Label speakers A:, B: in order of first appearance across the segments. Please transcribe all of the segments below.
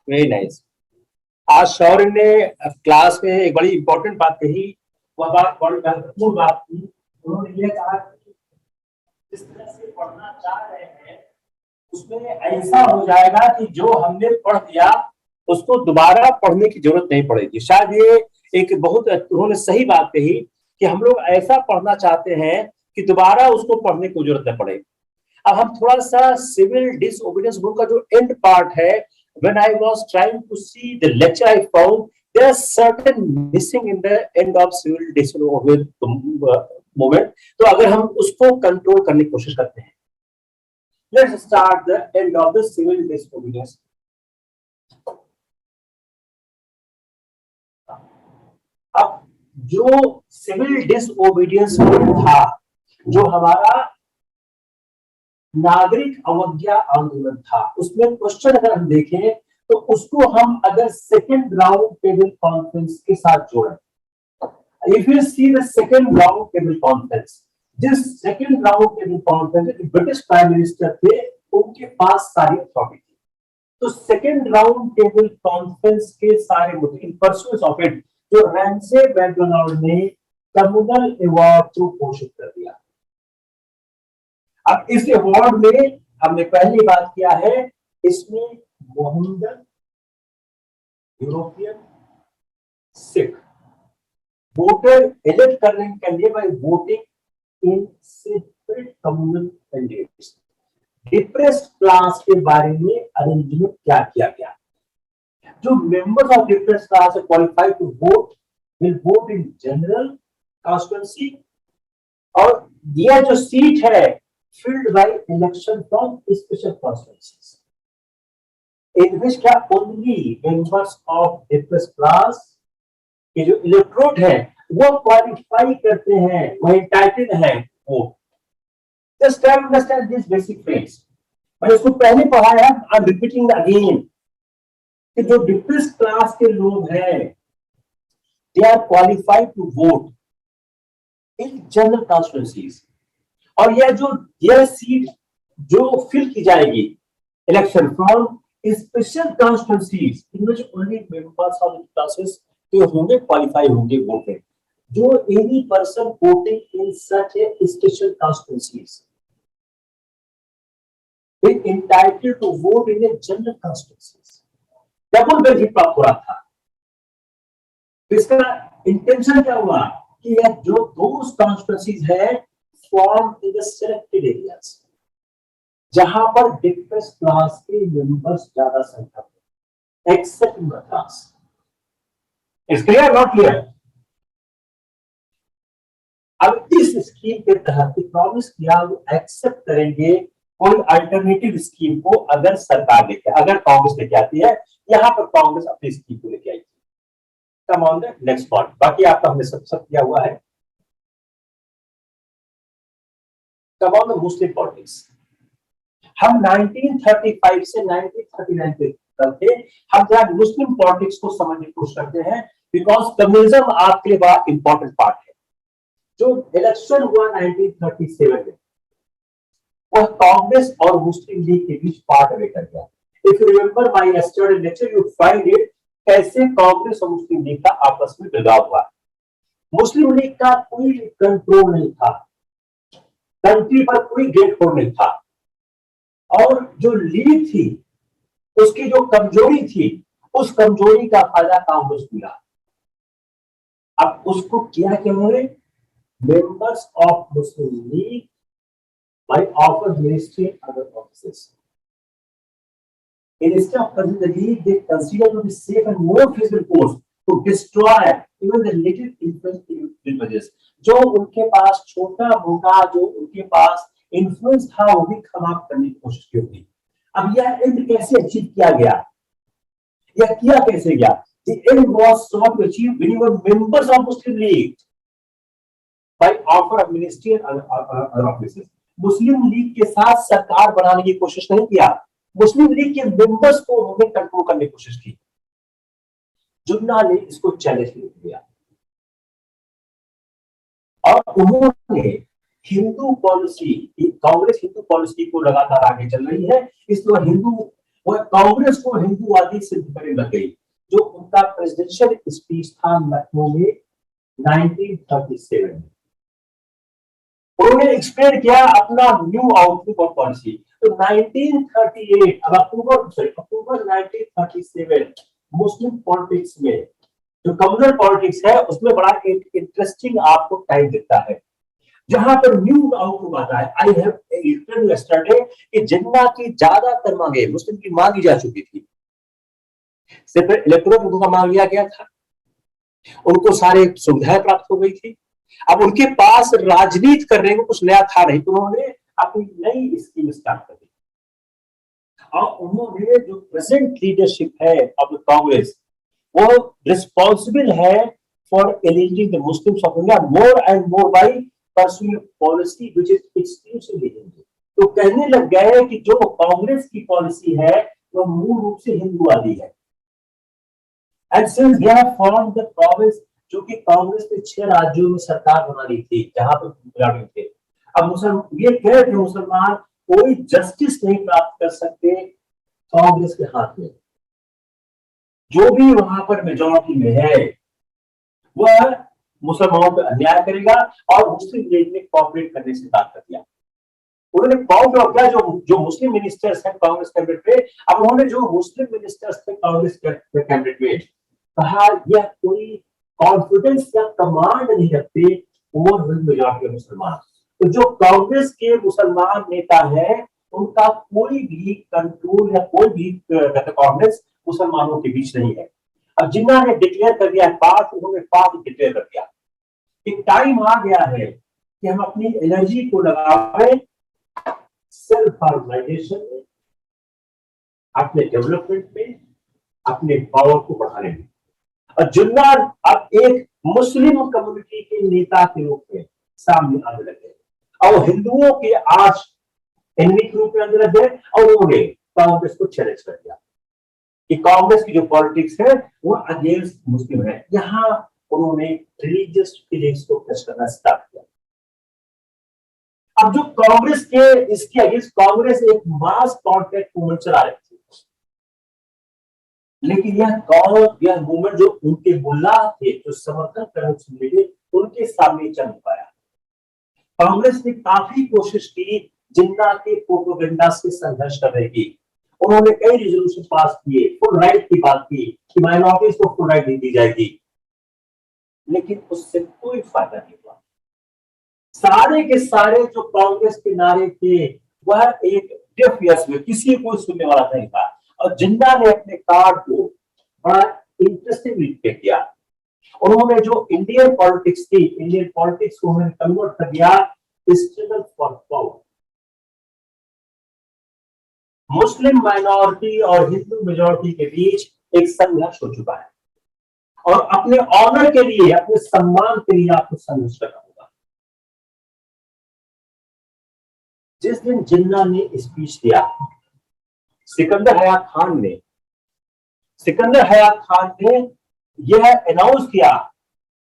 A: Very nice. आज शौर्य ने class में एक बड़ी इंपॉर्टेंट बात कही, वह बात बड़ी महत्वपूर्ण बात थी। उन्होंने ये कहा कि जिस तरह से पढ़ना चाह रहे हैं उसमें ऐसा हो जाएगा कि जो हमने पढ़ दिया उसको दोबारा पढ़ने की जरूरत नहीं पड़ेगी। शायद ये एक बहुत उन्होंने सही बात कही कि हम लोग ऐसा पढ़ना चाहते हैं कि दोबारा उसको पढ़ने की जरूरत न पड़े। अब हम थोड़ा सा सिविल डिसओबीडियंस बुक का जो एंड पार्ट है, when I was trying to see the lecture, I found there are certain missing in the end of civil disobedience moment. तो अगर हम उसको कंट्रोल करने की कोशिश करते हैं, let's start the end of the civil disobedience. अब जो सिविल डिसओबीडियंस था, जो हमारा नागरिक अवज्ञा आंदोलन था, उसमें क्वेश्चन अगर हम देखें तो उसको हम अगर सेकेंड राउंड टेबल कॉन्फ्रेंस के साथ जोड़ें, if you see the second round table conference, जिस second round table conference British prime minister थे, उनके पास सारी अथॉरिटी थी। तो सेकेंड राउंड टेबल कॉन्फ्रेंस के सारे मुद्दे इन परस्यूएंस ऑफ इट जो रैमसे मैकडोनाल्ड ने कम्युनल अवार्ड को घोषित कर दिया। अब इस अवार्ड में हमने पहली बात किया है, इसमें Mohammedan, European, Sikh voter elect करने के लिए by voting in separate communal candidates. Depressed class के बारे में अरेंजमेंट क्या किया गया, जो members of depressed class qualified to vote will vote in general constituency, और यह जो सीट है filled by election from special constituencies in which क्या only members of depressed class के जो इलेक्ट्रोट है वो क्वालिफाई करते हैं, वो एंटाइटल्ड है vote. Just try to understand this basic phrase. मैंने इसको पहले पढ़ाया, आई एम रिपीटिंग अगेन कि जो डिप्रेस्ड क्लास के लोग हैं they are qualified to vote in general constituencies, और यह सीट जो फिल की जाएगी election from special constituencies in which only members of the classes जो होंगे क्वालिफाई होंगे वोट में, जो any person voting in such a special constituencies will entitled to vote in a general constituencies. Double benefit प्राप्त हो रहा था। इसका इंटेंशन क्या हुआ कि यह जो दो कॉन्स्टिट्यूएंसीज है formed in the selected areas जहां पर डिप्रेस्ड क्लास के मेंबर्स ज्यादा संख्या में, except Madras. It's clear not clear? अब इस स्कीम के तहत प्रॉमिस किया वो एक्सेप्ट करेंगे कोई अल्टरनेटिव स्कीम को अगर सरकार लेके, अगर कांग्रेस लेके आती है। यहां पर कांग्रेस अपनी स्कीम को लेके आई। Come on the next point. बाकी आपका हमने सब किया हुआ है। Come on the Muslim politics. हम 1935 से 1939 तक थे, हम जरा मुस्लिम पॉलिटिक्स को समझने की कोशिश करते हैं, बिकॉज कम्युनिज्म आपके लिए बड़ा इंपॉर्टेंट पार्ट है। जो इलेक्शन हुआ 1937 में, वह कांग्रेस और मुस्लिम लीग के बीच पार्ट अवे कर गया। If you remember my yesterday lecture, you find it कैसे कांग्रेस और मुस्लिम लीग का आपस में बिगाड़ हुआ। मुस्लिम लीग का कोई कंट्रोल नहीं था, कंट्री पर कोई गेट होल्ड नहीं था, और जो लीग थी उसकी जो कमजोरी थी, उस कमजोरी का फायदा कांग्रेस मिला। अब उसको किया क्या उन्होंने? Members of Muslim league by offer ministry and other offices. Instead of cutting the league, they consider to be safe and more feasible course to destroy even the little influence privileges. जो उनके पास छोटा मोटा जो उनके पास influence था वो भी खत्म करने की कोशिश की होगी। अब यह एंड कैसे अचीव किया गया? यह किया कैसे गया? The end was sought to achieve when you were members of Muslim League by offer of ministry and other offices. Muslim league के साथ सरकार बनाने की कोशिश नहीं किया, मुस्लिम लीग के मेंबर्स को उन्होंने कंट्रोल करने की कोशिश की। जुन्ना ने इसको चैलेंज किया और उन्होंने हिंदू पॉलिसी, कांग्रेस हिंदू पॉलिसी को लगातार आगे चल रही है, इसलिए हिंदू वह कांग्रेस को हिंदूवादी सिद्ध करने लग गई। जो उनका प्रेसिडेंशियल स्पीच था लखनऊ में 1937 में, उन्होंने एक्सप्लेन किया अपना न्यू आउटलुक और पॉलिसी। तो 1938 अब अक्टूबर 1937 मुस्लिम पॉलिटिक्स में जो कम्युनल पॉलिटिक्स है उसमें बड़ा एक इंटरेस्टिंग आपको टाइम दिखता है, जहां पर न्यू आउटलुक आता है। आई हैव रिटन यस्टरडे कि जिन्ना की ज्यादातर मांगे मुस्लिम की मांगी जा चुकी थी, सिर्फ इलेक्टोरल उनका मांग लिया गया था, उनको सारे सुविधाएं प्राप्त हो गई थी। अब उनके पास राजनीति करने को कुछ नया था नहीं, तो उन्होंने अपनी नई स्कीम स्टार्ट कर दी और उन्होंने जो प्रेजेंट लीडरशिप है ऑफ द कांग्रेस वो रिस्पॉन्सिबल है for aliasing the Muslims of India more and more by pursuing policy which is exclusively Hindu. तो कहने लग गए कि जो कांग्रेस की पॉलिसी है वो मूल रूप से हिंदूवादी है। And since they have formed the province, जो कि कांग्रेस ने 6 राज्यों में सरकार बना ली थी जहां पर गुजरात थे। अब मुसलमान ये कह रहे थे मुसलमान कोई जस्टिस नहीं प्राप्त कर सकते कांग्रेस के हाथ में, जो भी वहां पर मेजॉरिटी में है वह मुसलमानों पर अन्याय करेगा और मुस्लिम लीग ने कॉपरेट करने से बात कर दिया। उन्होंने कॉपरेट किया जो मुस्लिम मिनिस्टर्स हैं कांग्रेस कैबिनेट में। अब उन्होंने जो मुस्लिम मिनिस्टर्स थे कांग्रेस कैबिनेट में कहा यह कोई कॉन्फिडेंस या कमांड नहीं रखते ओवर मेजॉरिटी मुसलमान। तो जो कांग्रेस के मुसलमान नेता है उनका कोई भी कंट्रोल या कोई भी कांग्रेस मुसलमानों के बीच नहीं है। अब जिन्ना ने डिक्लेयर कर दिया पास, उन्होंने पास डिक्लेयर कर दिया कि टाइम आ गया है कि हम अपनी एनर्जी को लगाएं सेल्फ ऑर्गेनाइजेशन में, अपने डेवलपमेंट में, अपने पावर को बढ़ाने में। और जिन्ना अब एक मुस्लिम कम्युनिटी के नेता के रूप में सामने आने लगे और हिंदुओं के आज एनिमी के रूप में आने लगे और उन्होंने कांग्रेस को चैलेंज कर दिया कि कांग्रेस की जो पॉलिटिक्स है वो अगेंस्ट मुस्लिम है। यहां उन्होंने रिलीजियस फीलिंग्स को टच करना स्टार्ट किया। अब जो कांग्रेस के इसके अगेंस्ट कांग्रेस एक मास कॉन्ट्रैक्ट मूवमेंट चला रही थी, लेकिन यह मूवमेंट जो उनके मुल्ला थे जो समर्थन करने लगे उनके सामने चल नहीं पाया। कांग्रेस ने काफी कोशिश की जिन्ना के प्रोपेगेंडा से संघर्ष करने की। उन्होंने कई रेजोल्यूशन पास किए, फुल राइट की बात की कि माइनॉरिटीज को फुल राइट दी जाएगी, लेकिन उससे कोई फायदा नहीं हुआ। सारे के सारे जो कांग्रेस के नारे थे वह एक डेफ ईयर्स में किसी को सुनने वाला नहीं था। और जिन्ना ने अपने कार्ड को बड़ा इंटरेस्टिंगली प्ले किया। उन्होंने जो इंडियन पॉलिटिक्स थी, इंडियन पॉलिटिक्स को उन्होंने कन्वर्ट कर दिया struggle for power. Muslim minority और हिंदू मेजॉरिटी के बीच एक संघर्ष हो चुका है और अपने ऑनर के लिए, अपने सम्मान के लिए आपको संघर्ष करना होगा। जिस दिन जिन्ना ने स्पीच दिया, सिकंदर हयात खान ने यह अनाउंस किया,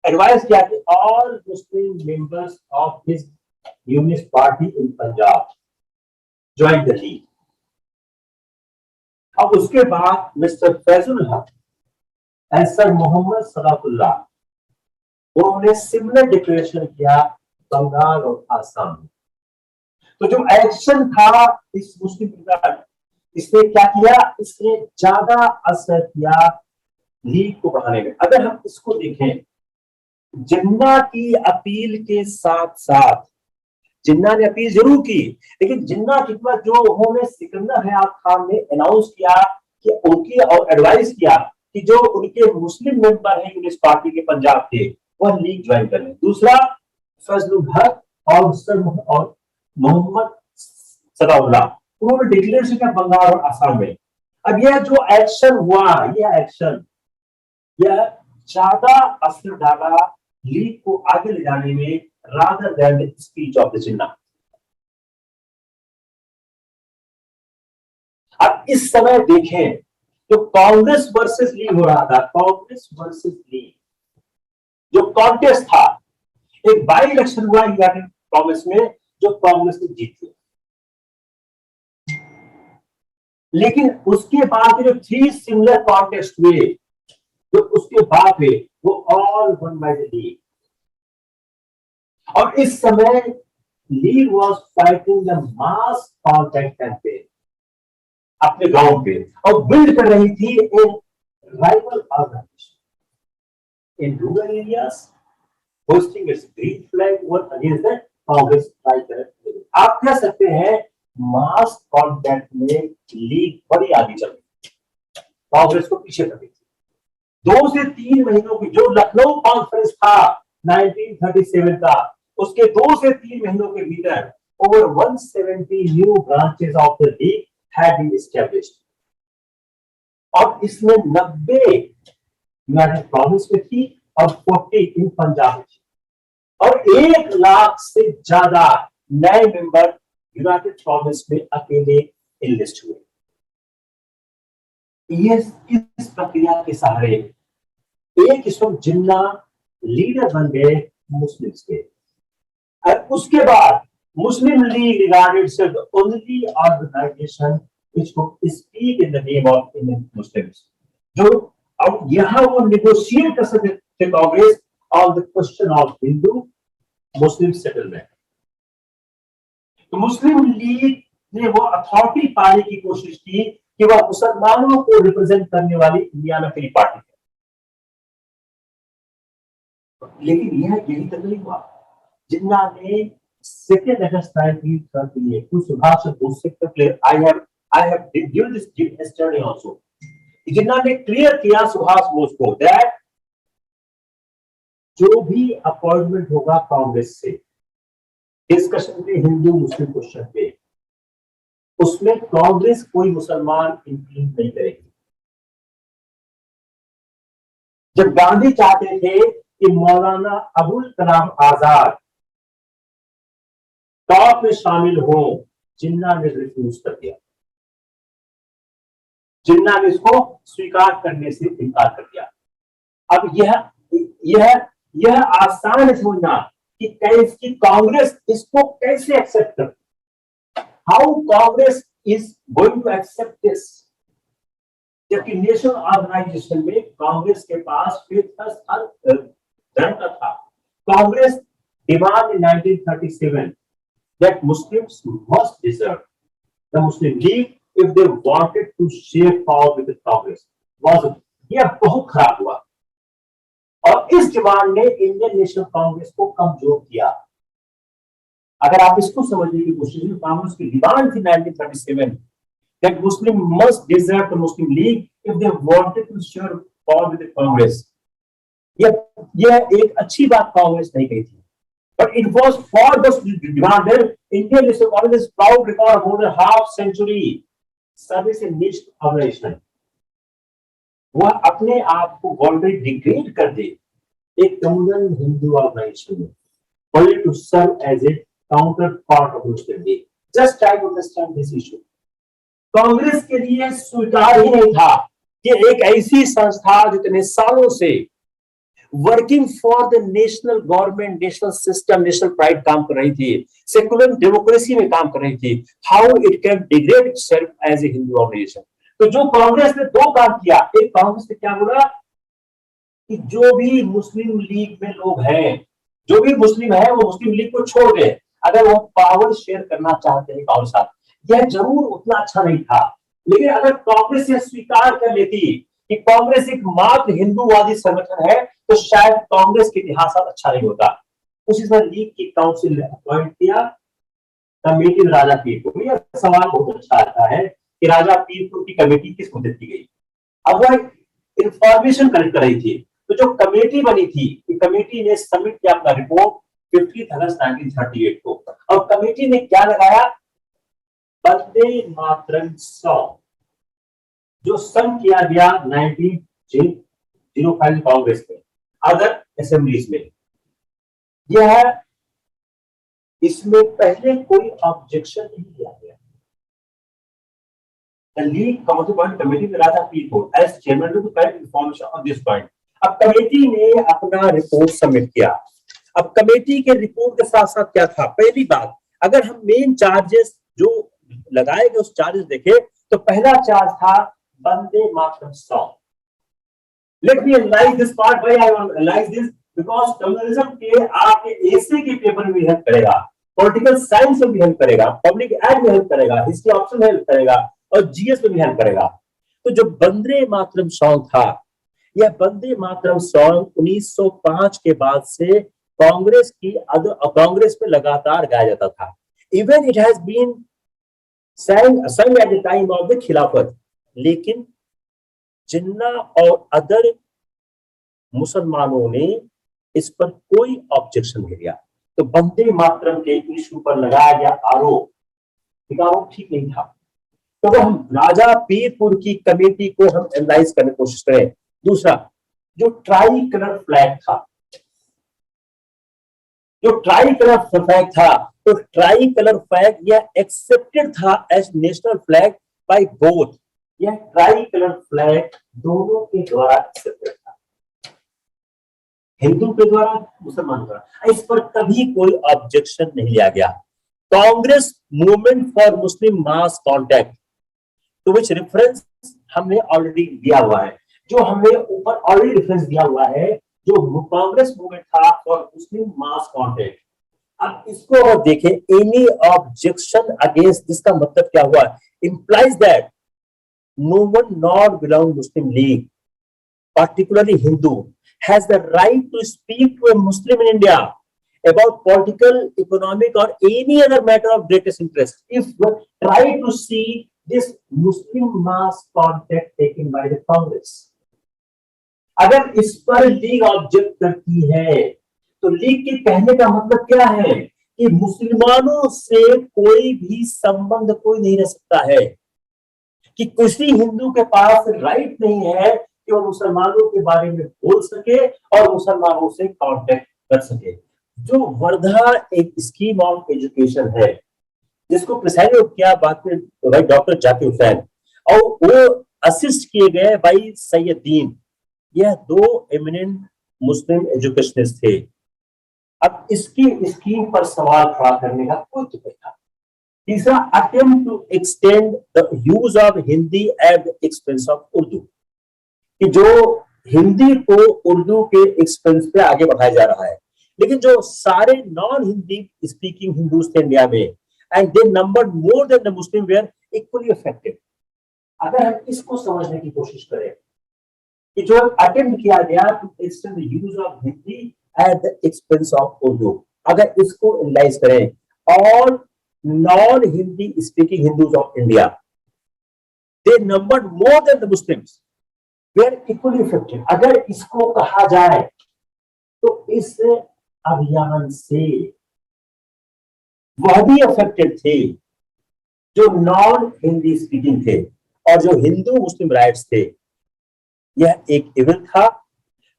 A: एडवाइस किया कि all Muslim members of his Unionist party in Punjab join the league. अब उसके बाद मिस्टर फैजुल हक एंड सर मोहम्मद सदाफुल्लाह उन्होंने सिमिलर डिक्लेरेशन किया बंगाल और आसाम में। तो जो एक्शन था इस मुस्लिम लीग, इसने क्या किया, इसने ज्यादा असर किया लीग को बढ़ाने में। अगर हम इसको देखें, जिन्ना की अपील के साथ साथ जिन्ना ने अपील जरूर की, लेकिन जिन्ना के बाद जो उन्होंने सिकंदर हयात खान ने अनाउंस किया कि उनकी और एडवाइस किया कि जो उनके मुस्लिम मेंबर हैं यूनिस्ट पार्टी के पंजाब के वह लीग ज्वाइन करें। दूसरा फजलुल हक और मोहम्मद सदाउल्लाह उन्होंने डिक्लेरेशन किया बंगाल और आसाम में। अब यह जो एक्शन हुआ, यह ज्यादा असर डाला लीग को आगे ले जाने में rather than the speech of the जिन्ना। अब इस समय देखें जो कांग्रेस वर्सेस लीग हो रहा था, कांग्रेस वर्सेस लीग जो कॉन्टेस्ट था, एक बाई इलेक्शन हुआ कांग्रेस में जो कांग्रेस ने जीत लिया। लेकिन उसके बाद जो 3 सिमिलर कॉन्टेस्ट हुए, जो उसके बाद हुए, वो all won by the league. और इस समय league was fighting the mass contact campaign अपने गांव पे, और बिल्ड कर रही थी एक rival organisation in rural areas, hosting its green flag war against the Congress right. आप कह सकते हैं मास कॉन्टैक्ट में लीग बड़ी आगे चल रही, कांग्रेस को पीछे कर रही थी। 2 से 3 महीनों की जो लखनऊ कॉन्फ्रेंस था 1937 का, उसके 2 से 3 महीनों के भीतर over 170 new branches of the league had been established. और इसमें 90 यूनाइटेड प्रोविंस में थी और 40 इन पंजाब में थी, और 1 लाख से ज्यादा नए मेंबर यूनाइटेड प्रोविंस में अकेले इनलिस्ट हुए। ये इस प्रक्रिया के सहारे एक किस्म जिन्ना लीडर बन गए मुस्लिम्स के, और उसके बाद Muslim League regarded itself the only organisation which could speak in the name of Indian Muslims, जो अब यहां वो नेगोशिएट कर सकते थे Congress on the question of Hindu Muslim settlement. तो मुस्लिम लीग ने वो अथॉरिटी पाने की कोशिश की कि वह मुसलमानों को रिप्रेजेंट करने वाली इंडिया में पहली पार्टी है। लेकिन यह यही तक नहीं हुआ। जिन्ना ने 2 अगस्त 1938 कुछ भाषण I have given this yesterday also. जिन्ना ने क्लियर किया सुभाष बोस को दैट जो भी अपॉइंटमेंट होगा कांग्रेस से डिस्कशन पे हिंदू मुस्लिम क्वेश्चन पे, उसमें कांग्रेस कोई मुसलमान इंक्लूड नहीं करेगी। जब गांधी चाहते थे कि मौलाना अबुल कलाम आजाद टॉप में शामिल हो, जिन्ना ने रिफ्यूज कर दिया। जिन्ना ने इसको स्वीकार करने से इनकार कर दिया। अब यह आसान है समझना कि कैसे कांग्रेस इसको कैसे एक्सेप्ट करती, how Congress is going to accept this, जबकि नेशनल ऑर्गेनाइजेशन में कांग्रेस के पास धर्म का था। Congress demand in 1937 that Muslims must desert the Muslim League if they wanted to share power with the Congress was यह बहुत खराब हुआ, और इस डिमांड ने इंडियन नेशनल कांग्रेस को कमजोर किया। अगर आप इसको समझने की कोशिश करें, कांग्रेस की डिमांड थी 1937 that Muslim must desert the Muslim League if they wanted to share power with the Congress। यह एक अच्छी बात कांग्रेस नहीं कही थी, but it was for the demand Indian National Congress proud record of more than half century service in national organization। वह अपने आप को वॉलंटरी डिग्रेड कर दे एक कम्युनल हिंदू ऑर्गेनाइजेशन में, only to serve as a counterpart of Muslim League। Just try to understand this issue। Congress के लिए स्वीकार ही नहीं था कि एक ऐसी संस्था जितने सालों से working for the national government, national system, national pride काम कर रही थी, सेकुलर डेमोक्रेसी में काम कर रही थी, how it can degrade itself as a Hindu organisation. तो जो कांग्रेस ने 2 काम किया, एक कांग्रेस ने क्या बोला कि जो भी मुस्लिम लीग में लोग हैं, जो भी मुस्लिम है वो मुस्लिम लीग को छोड़ दे, अगर वो पावर शेयर करना चाहते हैं कांग्रेस साथ। यह जरूर उतना अच्छा नहीं था, लेकिन अगर कांग्रेस यह स्वीकार कर लेती कि कांग्रेस एक मात्र हिंदूवादी संगठन है, तो शायद कांग्रेस के इतिहास अच्छा नहीं होता। उसी तरह लीग की काउंसिल ने अपॉइंट किया कमेटी राजा पीरपुर। यह सवाल बहुत अच्छा आता है कि राजा पीरपुर की कमेटी किस मुद्दे की गई। अब वह इंफॉर्मेशन कलेक्ट कर रही थी, तो जो कमेटी बनी थी, कमेटी ने सबमिट किया अपना रिपोर्ट 15 अगस्त 1938 को, और कमेटी ने क्या लगाया, वंदे मातरम सॉन्ग जो सन किया गया 1905 कांग्रेस में, अदर असेंबलीज में। यह इसमें पहले कोई ऑब्जेक्शन नहीं दिया गया। The League Constituent Committee में Raja Pirpur as chairman to provide information on this point. अब कमेटी ने अपना रिपोर्ट सबमिट किया। अब कमेटी के रिपोर्ट के साथ साथ क्या था, पहली बात, अगर हम मेन चार्जेस जो लगाए गए उस चार्जेस देखें तो पहला चार्ज था Vande Mataram song. Let me analyse this part, why I want analyse this, because communism के आपके एसए के पेपर में भी हेल्प करेगा, पॉलिटिकल साइंस में भी हेल्प करेगा, पब्लिक एड में हेल्प करेगा, हिस्ट्री ऑप्शन में हेल्प करेगा और जीएस में भी हेल्प करेगा। तो जो वंदे मातरम सॉन्ग था, यह वंदे मातरम सॉन्ग 1905 के बाद से कांग्रेस कांग्रेस में लगातार गाया जाता था। Even it has been sang at the time of the खिलाफत। लेकिन जिन्ना और अदर मुसलमानों ने इस पर कोई ऑब्जेक्शन नहीं दिया। तो वंदे मातरम के इशू पर लगाया गया आरोप ठीक नहीं था। तो वो हम राजा पीरपुर की कमेटी को हम एनालाइज करने की कोशिश करें। दूसरा, जो ट्राई कलर फ्लैग था, तो ट्राई कलर फ्लैग यह एक्सेप्टेड था as national flag by both. यह ट्राई कलर फ्लैग दोनों के द्वारा एक्सेप्टेड था, हिंदू के द्वारा, मुसलमान द्वारा। इस पर कभी कोई ऑब्जेक्शन नहीं लिया गया। Congress movement for Muslim mass contact, to which reference हमने ऑलरेडी दिया हुआ है, जो हमने ऊपर ऑलरेडी रेफरेंस दिया हुआ है, जो कांग्रेस मूवमेंट था फॉर मुस्लिम मास कॉन्टैक्ट। अब इसको अगर देखें, एनी ऑब्जेक्शन अगेंस्ट, जिसका मतलब क्या हुआ, implies that no one not belong Muslim League, particularly Hindu, has the right to speak to a Muslim in India about political, economic or any other matter of greatest interest. If you try to see this Muslim mass contact taken by the Congress, अगर इस पर league object करती है, तो league के कहने का मतलब क्या है कि मुसलमानों से कोई भी संबंध कोई नहीं रह सकता है, कि किसी हिंदू के पास राइट नहीं है कि वो मुसलमानों के बारे में बोल सके और मुसलमानों से कांटेक्ट कर सके। जो वर्धा एक स्कीम ऑफ एजुकेशन है, जिसको प्रिसाइड किया बाद में भाई डॉक्टर जाकिर हुसैन, और वो असिस्ट किए गए भाई सैयदीन, यह दो एमिनेंट मुस्लिम एजुकेशनिस्ट थे। अब इसकी स्कीम पर सवाल खड़ा करने का कोई तो था। तीसरा, attempt to extend the use of Hindi at the expense of Urdu, कि जो हिंदी को उर्दू के एक्सपेंस पे आगे बढ़ाया जा रहा है। लेकिन जो सारे नॉन हिंदी स्पीकिंग हिंदूज थे इंडिया में, and they numbered more than the Muslim, were equally affected. अगर हम इसको समझने की कोशिश करें कि जो अटेम्प्ट किया गया to extend the use of Hindi at the expense of Urdu, अगर इसको एनालाइज करें, all non Hindi speaking Hindus of India, they numbered more than the Muslims, were equally affected. अगर इसको कहा जाए तो इस अभियान से वह भी अफेक्टेड थे जो नॉन हिंदी स्पीकिंग थे, और जो हिंदू मुस्लिम राइट्स थे, यह एक इवेंट था।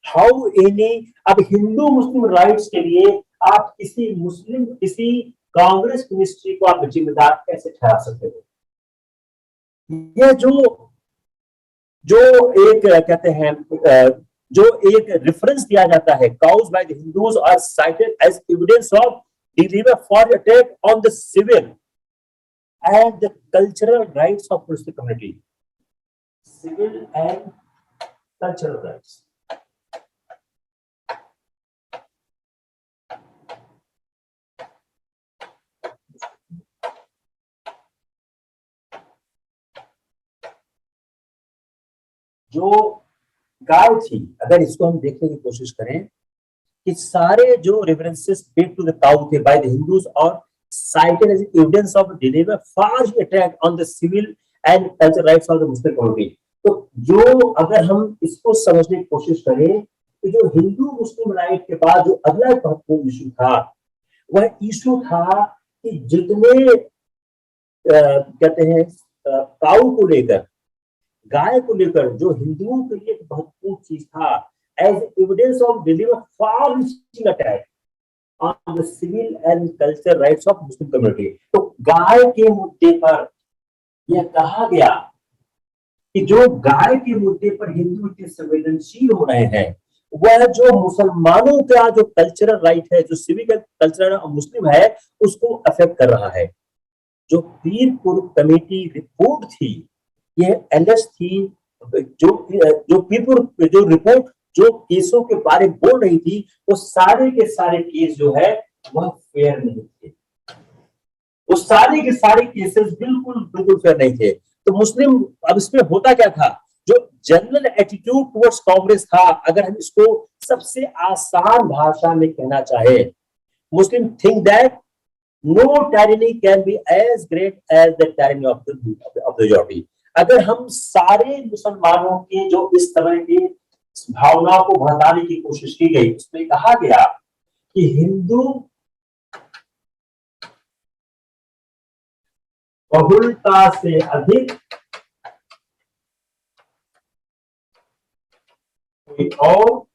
A: हाउ एनी, अब हिंदू मुस्लिम राइट्स के लिए आप किसी कांग्रेस मिनिस्ट्री को आप जिम्मेदार कैसे ठहरा सकते थे? यह जो एक कहते हैं, जो एक रेफरेंस दिया जाता है, cows by the Hindus are cited as evidence of deliver for attack on the civil and the cultural rights of Muslim community, civil and cultural rights. जो गाय थी, अगर इसको हम देखने की कोशिश करें कि सारे जो references paid to the cow थे बाय द हिंदूज और cited as evidence of deliver far attack on the civil and cultural rights of the Muslim community। तो जो अगर हम इसको समझने की कोशिश करें कि जो हिंदू मुस्लिम राइट के बाद जो अगला महत्वपूर्ण इशू था, वह इशू था कि जितने कहते हैं काऊ को लेकर, गाय को लेकर, जो हिंदुओं के लिए महत्वपूर्ण चीज था, as evidence of deliver far reaching attack on the civil and cultural rights of Muslim community. तो गाय के मुद्दे पर यह कहा गया कि जो गाय के मुद्दे पर हिंदू इतने संवेदनशील हो रहे हैं, वह जो मुसलमानों का जो कल्चरल राइट है, जो सिविक कल्चरल मुस्लिम है, उसको अफेक्ट कर रहा है। जो पीरपुर कमेटी रिपोर्ट थी, ये एलएस थी, जो रिपोर्ट जो केसों के बारे में बोल रही थी, वो सारे के सारे केस जो है वह फेयर नहीं थे। वो सारे के सारे केसेस बिल्कुल बिल्कुल फेयर नहीं थे। तो मुस्लिम, अब इसमें होता क्या था, जो जनरल एटीट्यूड टुवर्ड्स कांग्रेस था, अगर हम इसको सबसे आसान भाषा में कहना चाहे, Muslim think that no tyranny can be as great as the tyranny of the majority. अगर हम सारे मुसलमानों के जो इस तरह की भावनाओं को भड़काने की कोशिश की गई, उसमें कहा गया कि हिंदू बहुलता से अधिक कोई और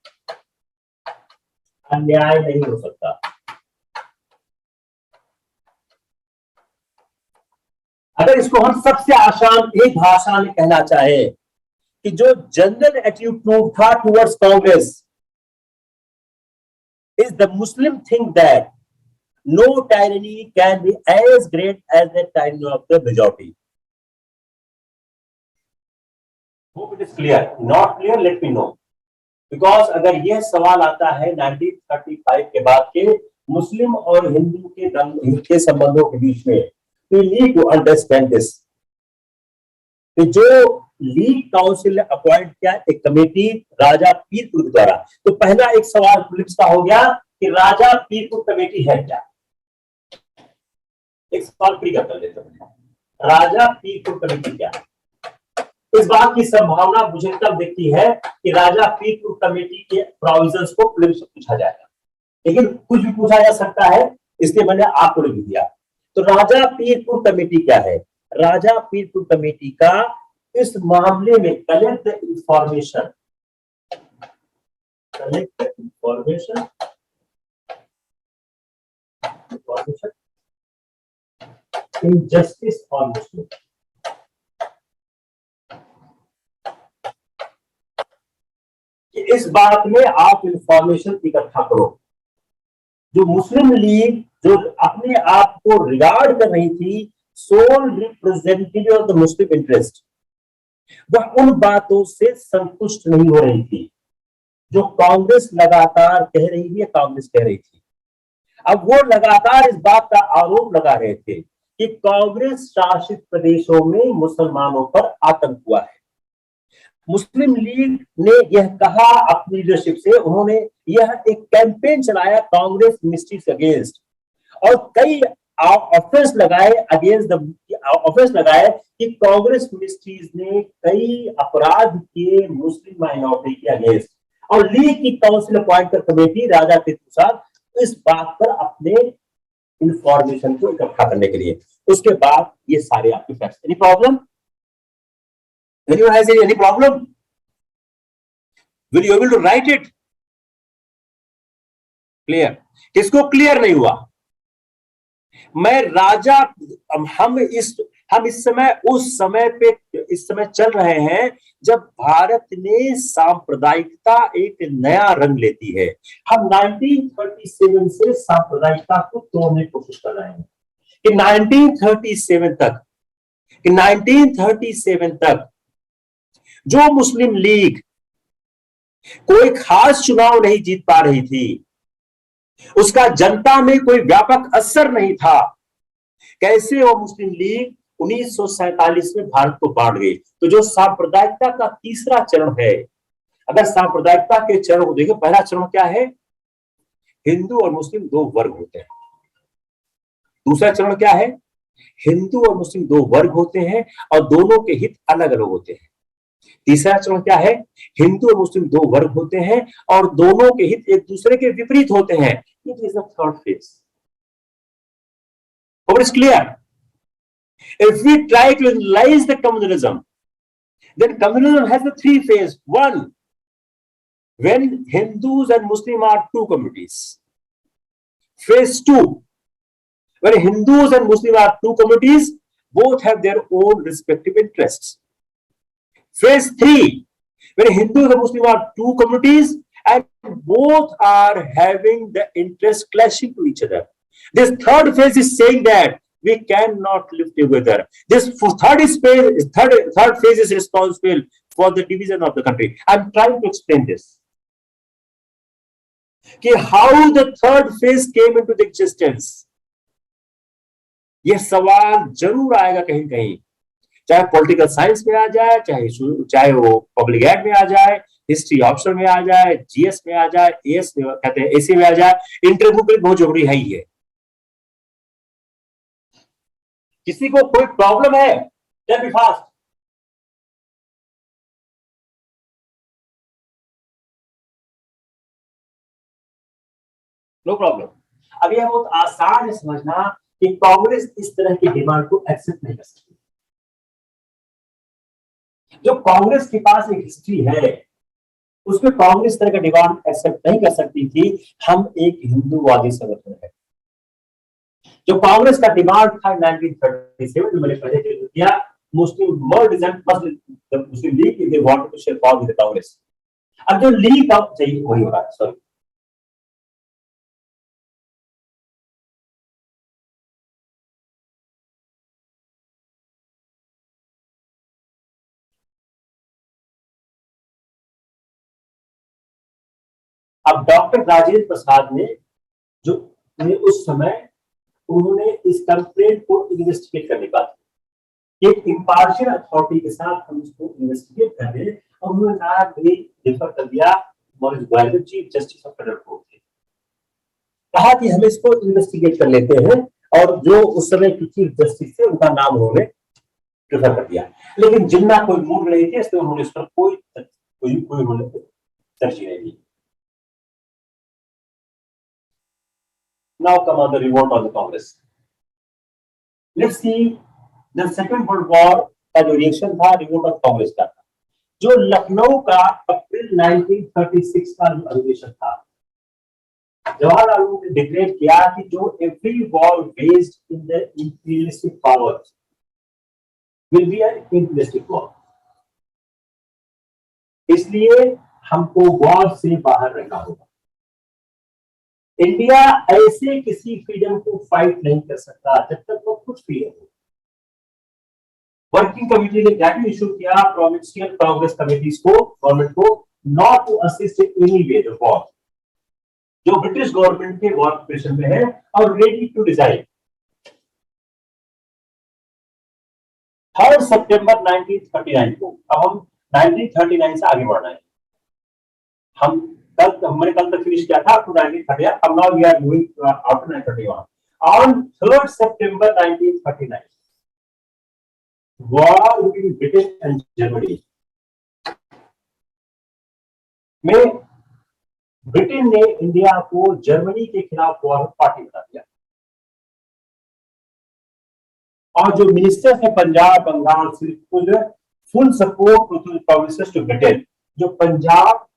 A: अन्याय नहीं हो सकता। अगर इसको हम सबसे आसान एक भाषा में कहना चाहे कि जो जनरल एटीट्यूड था towards Congress is the Muslim think that no tyranny can be as great as the tyranny of the majority. Hope it is clear. Not clear, let me know. Because अगर यह सवाल आता है 1935 के बाद के मुस्लिम और हिंदू के संबंधों के बीच में, we need to understand this. कि जो लीग काउंसिल ने अपॉइंट किया एक कमेटी राजा पीरपुर द्वारा, तो पहला एक सवाल पुलिस का हो गया कि राजा पीरपुर कमेटी है क्या। एक सवाल फ्री कर लेते हैं, राजा पीरपुर कमेटी क्या है। इस बात की संभावना मुझे तब दिखती है कि राजा पीरपुर कमेटी के प्रोविजंस को पुलिस से पूछा जाएगा, लेकिन कुछ भी पूछा जा सकता है, इसलिए मैंने आपको लिख दिया। तो राजा पीरपुर कमेटी क्या है। राजा पीरपुर कमेटी का इस मामले में collect information in justice for Muslim. इस बात में आप इंफॉर्मेशन इकट्ठा करो। जो मुस्लिम लीग जो अपने आप को रिगार्ड कर रही थी sole representative of the Muslim interest, वह उन बातों से संतुष्ट नहीं हो रही थी जो कांग्रेस लगातार कह रही थी, कांग्रेस कह रही थी। अब वो लगातार इस बात का आरोप लगा रहे थे कि कांग्रेस शासित प्रदेशों में मुसलमानों पर आतंक हुआ है। मुस्लिम लीग ने यह कहा अपनी लीडरशिप से, उन्होंने यह एक कैंपेन चलाया कांग्रेस मिनिस्ट्रीज अगेंस्ट, और कई ऑफेंस लगाए कि कांग्रेस मिनिस्ट्रीज ने कई अपराध किए मुस्लिम माइनॉरिटी के अगेंस्ट, और लीग की काउंसिल अपॉइंट कर कमेटी राजा पीरपुर साहब इस बात पर अपने इंफॉर्मेशन को इकट्ठा करने के लिए। उसके बाद ये सारे आपके facts. Any problem? Anyone has any problem? Will you able to write it? Clear? किसको क्लियर नहीं हुआ? मैं राजा, हम इस समय उस समय पे इस समय चल रहे हैं जब भारत में सांप्रदायिकता एक नया रंग लेती है। हम 1937 से सांप्रदायिकता को तोड़ने की कोशिश कर रहे हैं कि 1937 तक जो मुस्लिम लीग कोई खास चुनाव नहीं जीत पा रही थी, उसका जनता में कोई व्यापक असर नहीं था, कैसे वो मुस्लिम लीग 1947 में भारत को बांट गई। तो जो सांप्रदायिकता का तीसरा चरण है, अगर सांप्रदायिकता के चरण को देखें, पहला चरण क्या है, हिंदू और मुस्लिम दो वर्ग होते हैं। दूसरा चरण क्या है, हिंदू और मुस्लिम दो वर्ग होते हैं और दोनों के हित अलग अलग होते हैं। तीसरा चरण क्या है, हिंदू और मुस्लिम दो वर्ग होते हैं और दोनों के हित एक दूसरे के विपरीत होते हैं। It is the third phase. Hope it is clear. If we try to analyze the communalism, then communalism has the three phases. One, when Hindus and Muslims are two communities. Phase two, when Hindus and Muslims are two communities, both have their own respective interests. Phase three, when Hindus and Muslims are two communities and both are having the interest clashing to each other. This third phase is saying that We cannot live together. This third phase is responsible for the division of the country. I'm trying to explain this. कि how the third phase came into the existence. यह सवाल जरूर आएगा कहीं कहीं, चाहे political science में आ जाए, चाहे वो पब्लिक एड में आ जाए, हिस्ट्री ऑप्शन में आ जाए, जीएस में आ जाए, एएस में कहते हैं एसी में आ जाए, इंटरव्यू के लिए बहुत जरूरी है ही है। किसी को कोई प्रॉब्लम है? Tell me fast. No problem. अब यह बहुत आसान है समझना कि कांग्रेस इस तरह की डिमांड को एक्सेप्ट नहीं कर सकती। जो कांग्रेस के पास एक हिस्ट्री है, उसमें कांग्रेस तरह का डिमांड एक्सेप्ट नहीं कर सकती थी हम एक हिंदूवादी संगठन है। जो कांग्रेस का डिमांड था 1937 में मैंने पहले किया, Muslim Muslim League they wanted to share power with Congress. अब जो लीग का चाहिए वही हो रहा है। सॉरी, अब डॉक्टर राजेंद्र प्रसाद ने जो उस समय उन्होंने इस कंप्लेंट को इन्वेस्टिगेट करने का एक इंपार्शियल अथॉरिटी के साथ हम इसको इन्वेस्टिगेट कर रहे हैं, और उन्होंने कहा रेफर कर दिया Maurice Gwyer, chief justice of federal court थे, कहा कि हम इसको इन्वेस्टिगेट कर लेते हैं, और जो उस समय की चीफ जस्टिस थे उनका नाम उन्होंने प्रेफर कर दिया। लेकिन जिन्ना कोई मूड नहीं थे, इसलिए उन्होंने इस पर कोई तरजीह नहीं दी। Now come on the revolt of the Congress. Let's see the Second World War का जो रिएक्शन था रिवोल्ट ऑफ कांग्रेस का था, जो लखनऊ का अप्रैल 1936 का अधिवेशन था। जवाहरलाल नेहरू ने डिक्लेयर किया कि जो every war based in the imperialistic power will be an imperialistic war, इसलिए हमको वॉर से बाहर रहना होगा। इंडिया ऐसे किसी फ्रीडम को फाइट नहीं कर सकता जब तक वो खुद फ्रीडम हो। वर्किंग कमेटी ने क्या इशू किया प्रोविंशियल कांग्रेस कमेटीज को, गवर्नमेंट को, not to assist in any way the war, जो ब्रिटिश गवर्नमेंट के वॉर प्रिपरेशन में है और रेडी टू डिसाइड। 3 सितंबर 1939 को, अब हम 1939 से आगे बढ़ना है, हमने कल तक फिनिश किया था टू 1938, अब now we are moving after 1931। On 3 सितंबर 1939 war between British and Germany में ब्रिटेन ने इंडिया को जर्मनी के खिलाफ वॉर पार्टी बना दिया, और जो मिनिस्टर थे Punjab, Bengal, full support to provinces to Britain, जो पंजाब,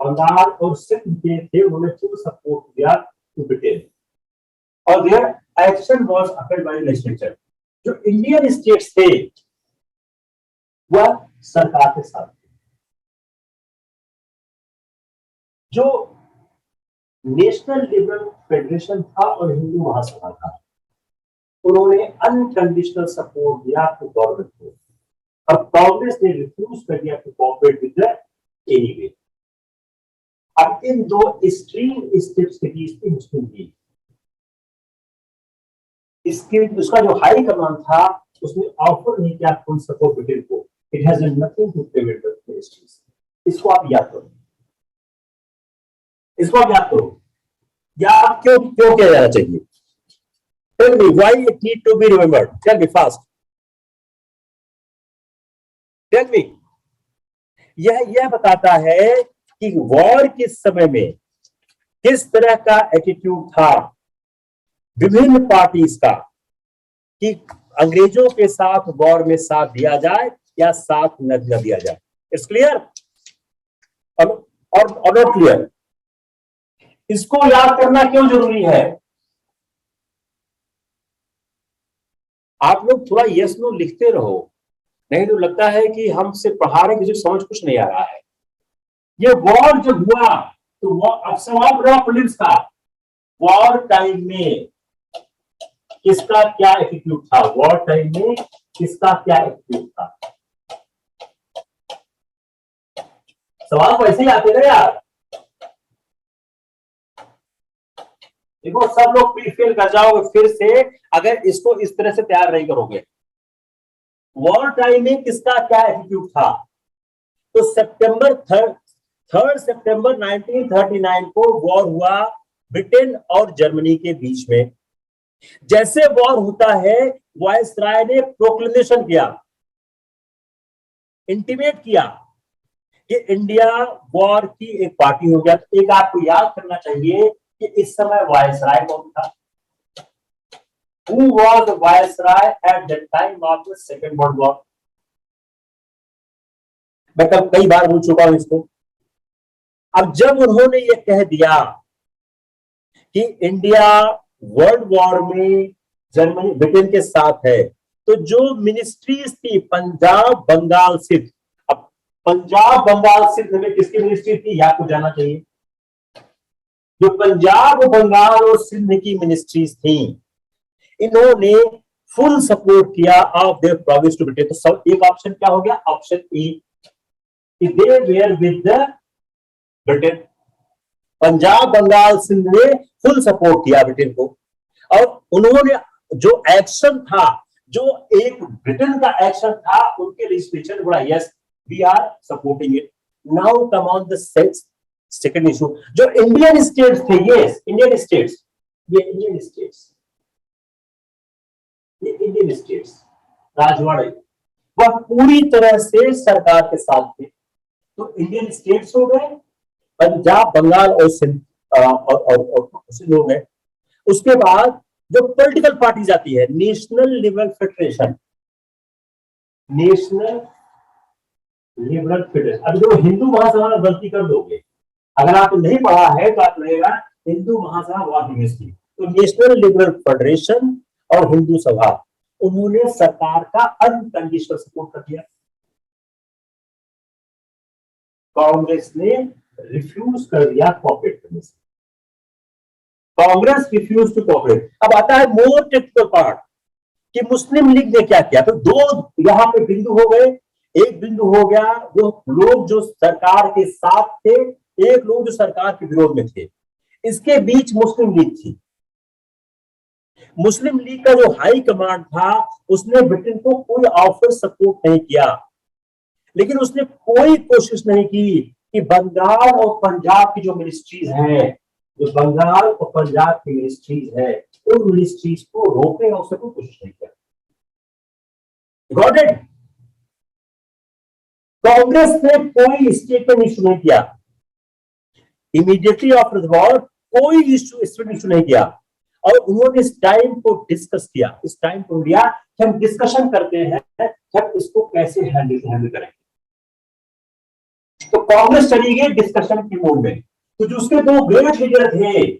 A: बंगाल और सिंध के थे उन्होंने फुल सपोर्ट दिया टू ब्रिटेन, और their action was appealed by legislature. जो इंडियन स्टेट्स थे वह सरकार के साथ थे। जो नेशनल लिबरल फेडरेशन था और हिंदू महासभा था, उन्होंने अनकंडीशनल सपोर्ट दिया टू गवर्नमेंट को, और कांग्रेस ने रिफ्यूज कर दिया to cooperate with the anyway. अब इन दो एक्सट्रीम स्टेप्स के बीच थी मुस्लिम लीग। इसके उसका जो हाई कमांड था उसने ऑफर नहीं किया फुल सपोर्ट ब्रिटेन को। It has nothing to do with the ministries. इसको आप याद करो, इसको आप याद करो, या आप क्यों किया जाना चाहिए? Tell me why it need to be remembered, tell me fast, tell me. यह बताता है कि वॉर के समय में किस तरह का एटीट्यूड था विभिन्न पार्टीज का, कि अंग्रेजों के साथ वॉर में साथ दिया जाए या साथ न दिया जाए। इट्स क्लियर और नॉट क्लियर? इसको याद करना क्यों जरूरी है? आप लोग थोड़ा यस नो लिखते रहो, नहीं तो लगता है कि हमसे पढ़ा रहे, किसी समझ कुछ नहीं आ रहा है। ये वॉर जब हुआ तो अब सवाल रहा पुलिस का, वॉर टाइम में किसका क्या एटीट्यूड था, वॉर टाइम में किसका क्या एटीट्यूड था। सवाल वैसे ही आते ना यार, देखो सब लोग प्री फेल कर जाओगे फिर से अगर इसको इस तरह से तैयार नहीं करोगे। वॉर टाइम में किसका क्या एटीट्यूड था, तो सितंबर 3 सितंबर 1939 को वॉर हुआ ब्रिटेन और जर्मनी के बीच में। जैसे वॉर होता है वायसराय ने प्रोक्लेमेशन किया, इंटीमेट किया कि इंडिया वॉर की एक पार्टी हो गया। तो एक आपको याद करना चाहिए कि इस समय वायसराय कौन था, Who was the viceroy at the time of the Second World War? मैं कई बार बोल चुका हूं इसको। अब जब उन्होंने ये कह दिया कि इंडिया वर्ल्ड वॉर में जर्मनी ब्रिटेन के साथ है, तो जो मिनिस्ट्रीज थी पंजाब बंगाल सिंध, अब पंजाब बंगाल सिंध में किसकी मिनिस्ट्री थी ये आपको जानना चाहिए। जो पंजाब बंगाल और सिंध की मिनिस्ट्रीज थी इन्होंने फुल सपोर्ट किया of their province to Britain. तो सब एक ऑप्शन क्या हो गया, option A, they were with the Britain. Punjab Bengal Sindh ने फुल सपोर्ट किया ब्रिटेन को, और उन्होंने जो एक्शन था, जो एक ब्रिटेन का एक्शन था, उनके रजिस्ट्रेशन बोला yes we are supporting it. Now come on the second issue, जो इंडियन स्टेट्स थे, यस इंडियन स्टेट्स, ये इंडियन स्टेट्स, ये इंडियन स्टेट्स राजवाड़े वह पूरी तरह से सरकार के साथ थे। तो इंडियन स्टेट्स हो गए, पंजाब बंगाल और सिंध हो गए। उसके बाद जो पॉलिटिकल पार्टीज आती है, national liberal federation, national liberal federation. अब जो हिंदू महासभा गलती कर दोगे, अगर आप नहीं पढ़ा है तो आप लगेगा हिंदू महासभा वॉर यूनिवर्सिटी। तो नेशनल लिबरल फेडरेशन और हिंदू सभा, उन्होंने सरकार का अनकंडीशनल सपोर्ट कर दिया। कांग्रेस ने रिफ्यूज कर दिया कोऑपरेट करने से, कांग्रेस रिफ्यूज टू कोऑपरेट। अब आता है मोर टेक्निकल पार्ट कि मुस्लिम लीग ने क्या किया। तो दो यहां पे बिंदु हो गए, एक बिंदु हो गया वो लोग जो सरकार के साथ थे, एक लोग जो सरकार के विरोध में थे। इसके बीच मुस्लिम लीग थी। मुस्लिम लीग का जो हाई कमांड था उसने ब्रिटेन को कोई ऑफर सपोर्ट नहीं किया, लेकिन उसने कोई कोशिश नहीं की कि बंगाल और पंजाब की जो मिनिस्ट्रीज हैं, जो बंगाल और पंजाब की मिनिस्ट्रीज है, उन मिनिस्ट्रीज को रोकने और उसने कोई कोशिश नहीं किया। Got it? कांग्रेस ने कोई स्टेटमेंट इशू नहीं किया इमीडिएटली आफ्टर द वॉर, कोई स्टेटमेंट इशू नहीं किया, और उन्होंने इस टाइम को डिस्कस किया, इस टाइम को लिया कि हम डिस्कशन करते हैं जब इसको कैसे हैंडल करेंगे। तो कांग्रेस चली गई डिस्कशन की मोड में। तो जो उसके दो ग्रेट लीडर थे,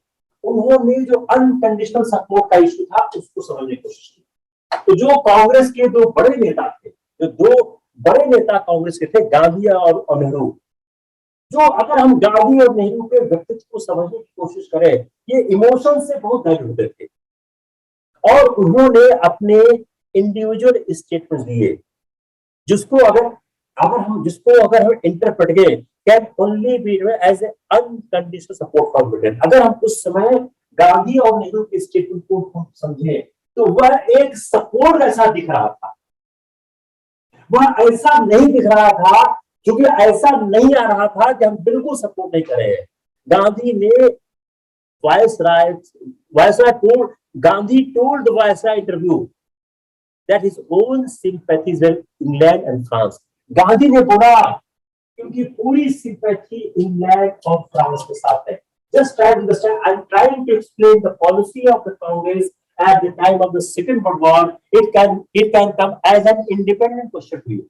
A: उन्होंने जो अनकंडीशनल सपोर्ट का इशू था उसको समझने की कोशिश की। तो जो कांग्रेस के दो बड़े नेता थे, जो दो बड़े नेता कांग्रेस के थे, गांधी और नेहरू, जो अगर हम गांधी और नेहरू के व्यक्तित्व को समझने की कोशिश करें, ये इमोशन से बहुत डर होते थे, और उन्होंने अपने इंडिविजुअल स्टेटमेंट दिए, जिसको अगर हम इंटरप्रेट करें, can only be as a unconditional support for Britain. अगर हम उस समय गांधी और नेहरू के स्टेटमेंट को हम समझे तो वह एक सपोर्ट ऐसा दिख रहा था, वह ऐसा नहीं दिख रहा था, क्योंकि ऐसा नहीं आ रहा था कि हम बिल्कुल सपोर्ट नहीं करें। गांधी ने Gandhi told the Viceroy interview that his own sympathies were England and France. Gandhi ने बोला क्योंकि पूरी सिंपैथी इंग्लैंड और फ्रांस के साथ है। Just try to understand. I'm trying to explain the policy of the Congress at the time of the Second World War. It can come as an independent question to you.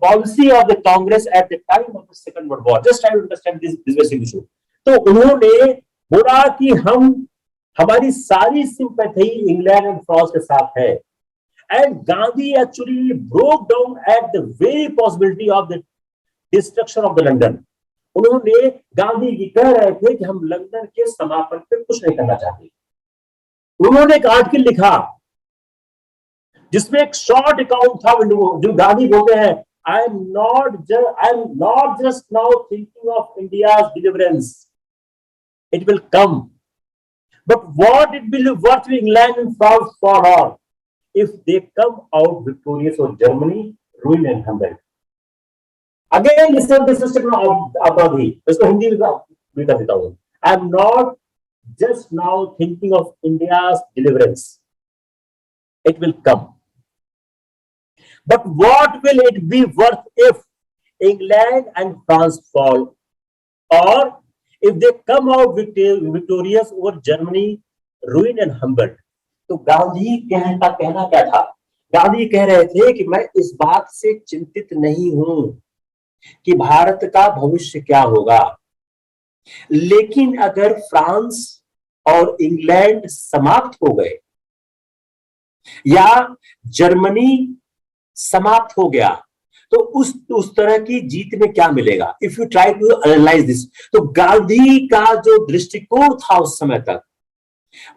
A: Policy of the Congress at the time of the Second World War. Just try to understand this basic issue. तो उन्होंने बोला कि हमारी सारी sympathy England and France के साथ है। And Gandhi actually broke down at the very possibility of the destruction of the London. उन्होंने गांधी जी कह रहे थे कि हम लंदन के समापन पे कुछ नहीं करना चाहते। उन्होंने एक आर्टिकल लिखा जिसमें एक शॉर्ट अकाउंट था जो गांधी बोलते हैं, I am not just now thinking of India deliverance, it will come, but what it will worth England and France for all if they come out victorious or Germany ruin and humble. Again, listen this statement of Gandhi. इसको हिंदी में कर देता हूँ. I am not just now thinking of India's deliverance. It will come. But what will it be worth if England and France fall, or if they come out victorious over Germany, ruined and humbled? तो गांधी का कहना क्या था? गांधी कह रहे थे कि मैं इस बात से चिंतित नहीं हूं कि भारत का भविष्य क्या होगा, लेकिन अगर फ्रांस और इंग्लैंड समाप्त हो गए या जर्मनी समाप्त हो गया तो उस तरह की जीत में क्या मिलेगा? If you try to analyse this, तो गांधी का जो दृष्टिकोण था उस समय तक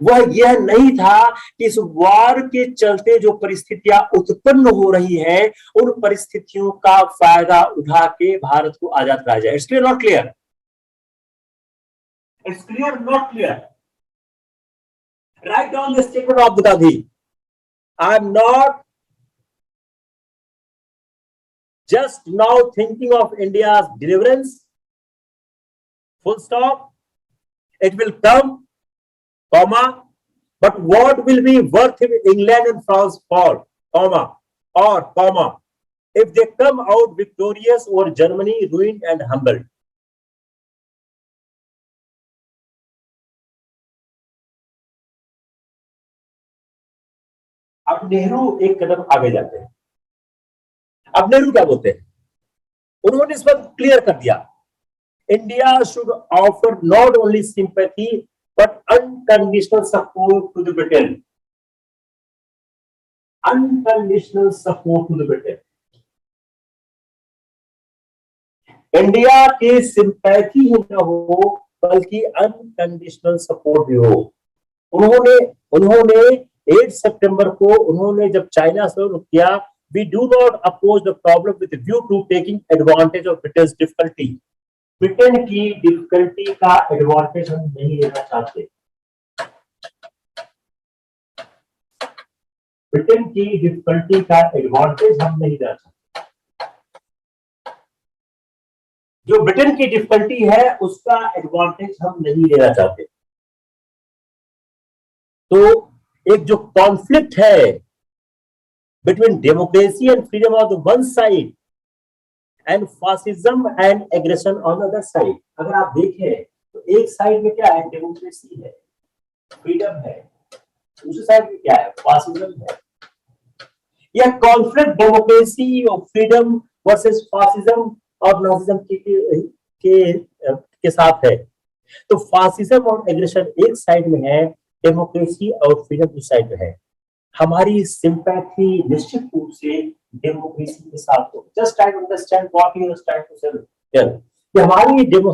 A: वह यह नहीं था कि इस वार के चलते जो परिस्थितियां उत्पन्न हो रही है उन परिस्थितियों का फायदा उठा के भारत को आजाद कराया जाए. It's clear not clear? It's clear not clear? Write down the statement of Gandhi. I am not just now thinking of India's deliverance, full stop, it will come, comma, but what will be worth if England and France fall, comma, or comma, if they come out victorious over Germany ruined and humbled. अब नेहरू एक कदम आगे जाते हैं. अब नेहरू क्या बोलते हैं? उन्होंने इस पर क्लियर कर दिया, India should offer not only sympathy but unconditional support to the Britain. Unconditional support to the Britain. India की सिंपैथी ही न हो बल्कि अनकंडीशनल सपोर्ट भी हो. उन्होंने 8 सितंबर को उन्होंने जब चाइना से किया, we do not oppose the problem with a view to taking advantage of Britain's difficulty. Britain की डिफिकल्टी का एडवांटेज हम नहीं लेना चाहते. ब्रिटेन की डिफिकल्टी का एडवांटेज हम नहीं लेना चाहते. जो ब्रिटेन की डिफिकल्टी है उसका एडवांटेज हम नहीं लेना चाहते. तो एक जो कॉन्फ्लिक्ट है between democracy and freedom on the one side and fascism and aggression on the other side. अगर आप देखें तो एक साइड में क्या है? डेमोक्रेसी है, फ्रीडम है. दूसरी साइड में क्या है? फासिज्म है. यह कॉन्फ्लिक्ट डेमोक्रेसी और फ्रीडम वर्सेस फासिज्म और नाजिज्म के साथ है. तो फासिज्म और एग्रेशन एक साइड में है, डेमोक्रेसी और फ्रीडम दूसरी साइड में है. हमारी सिंपैथी निश्चित रूप से डेमोक्रेसी के साथ हो. Just try to understand what you are trying to say.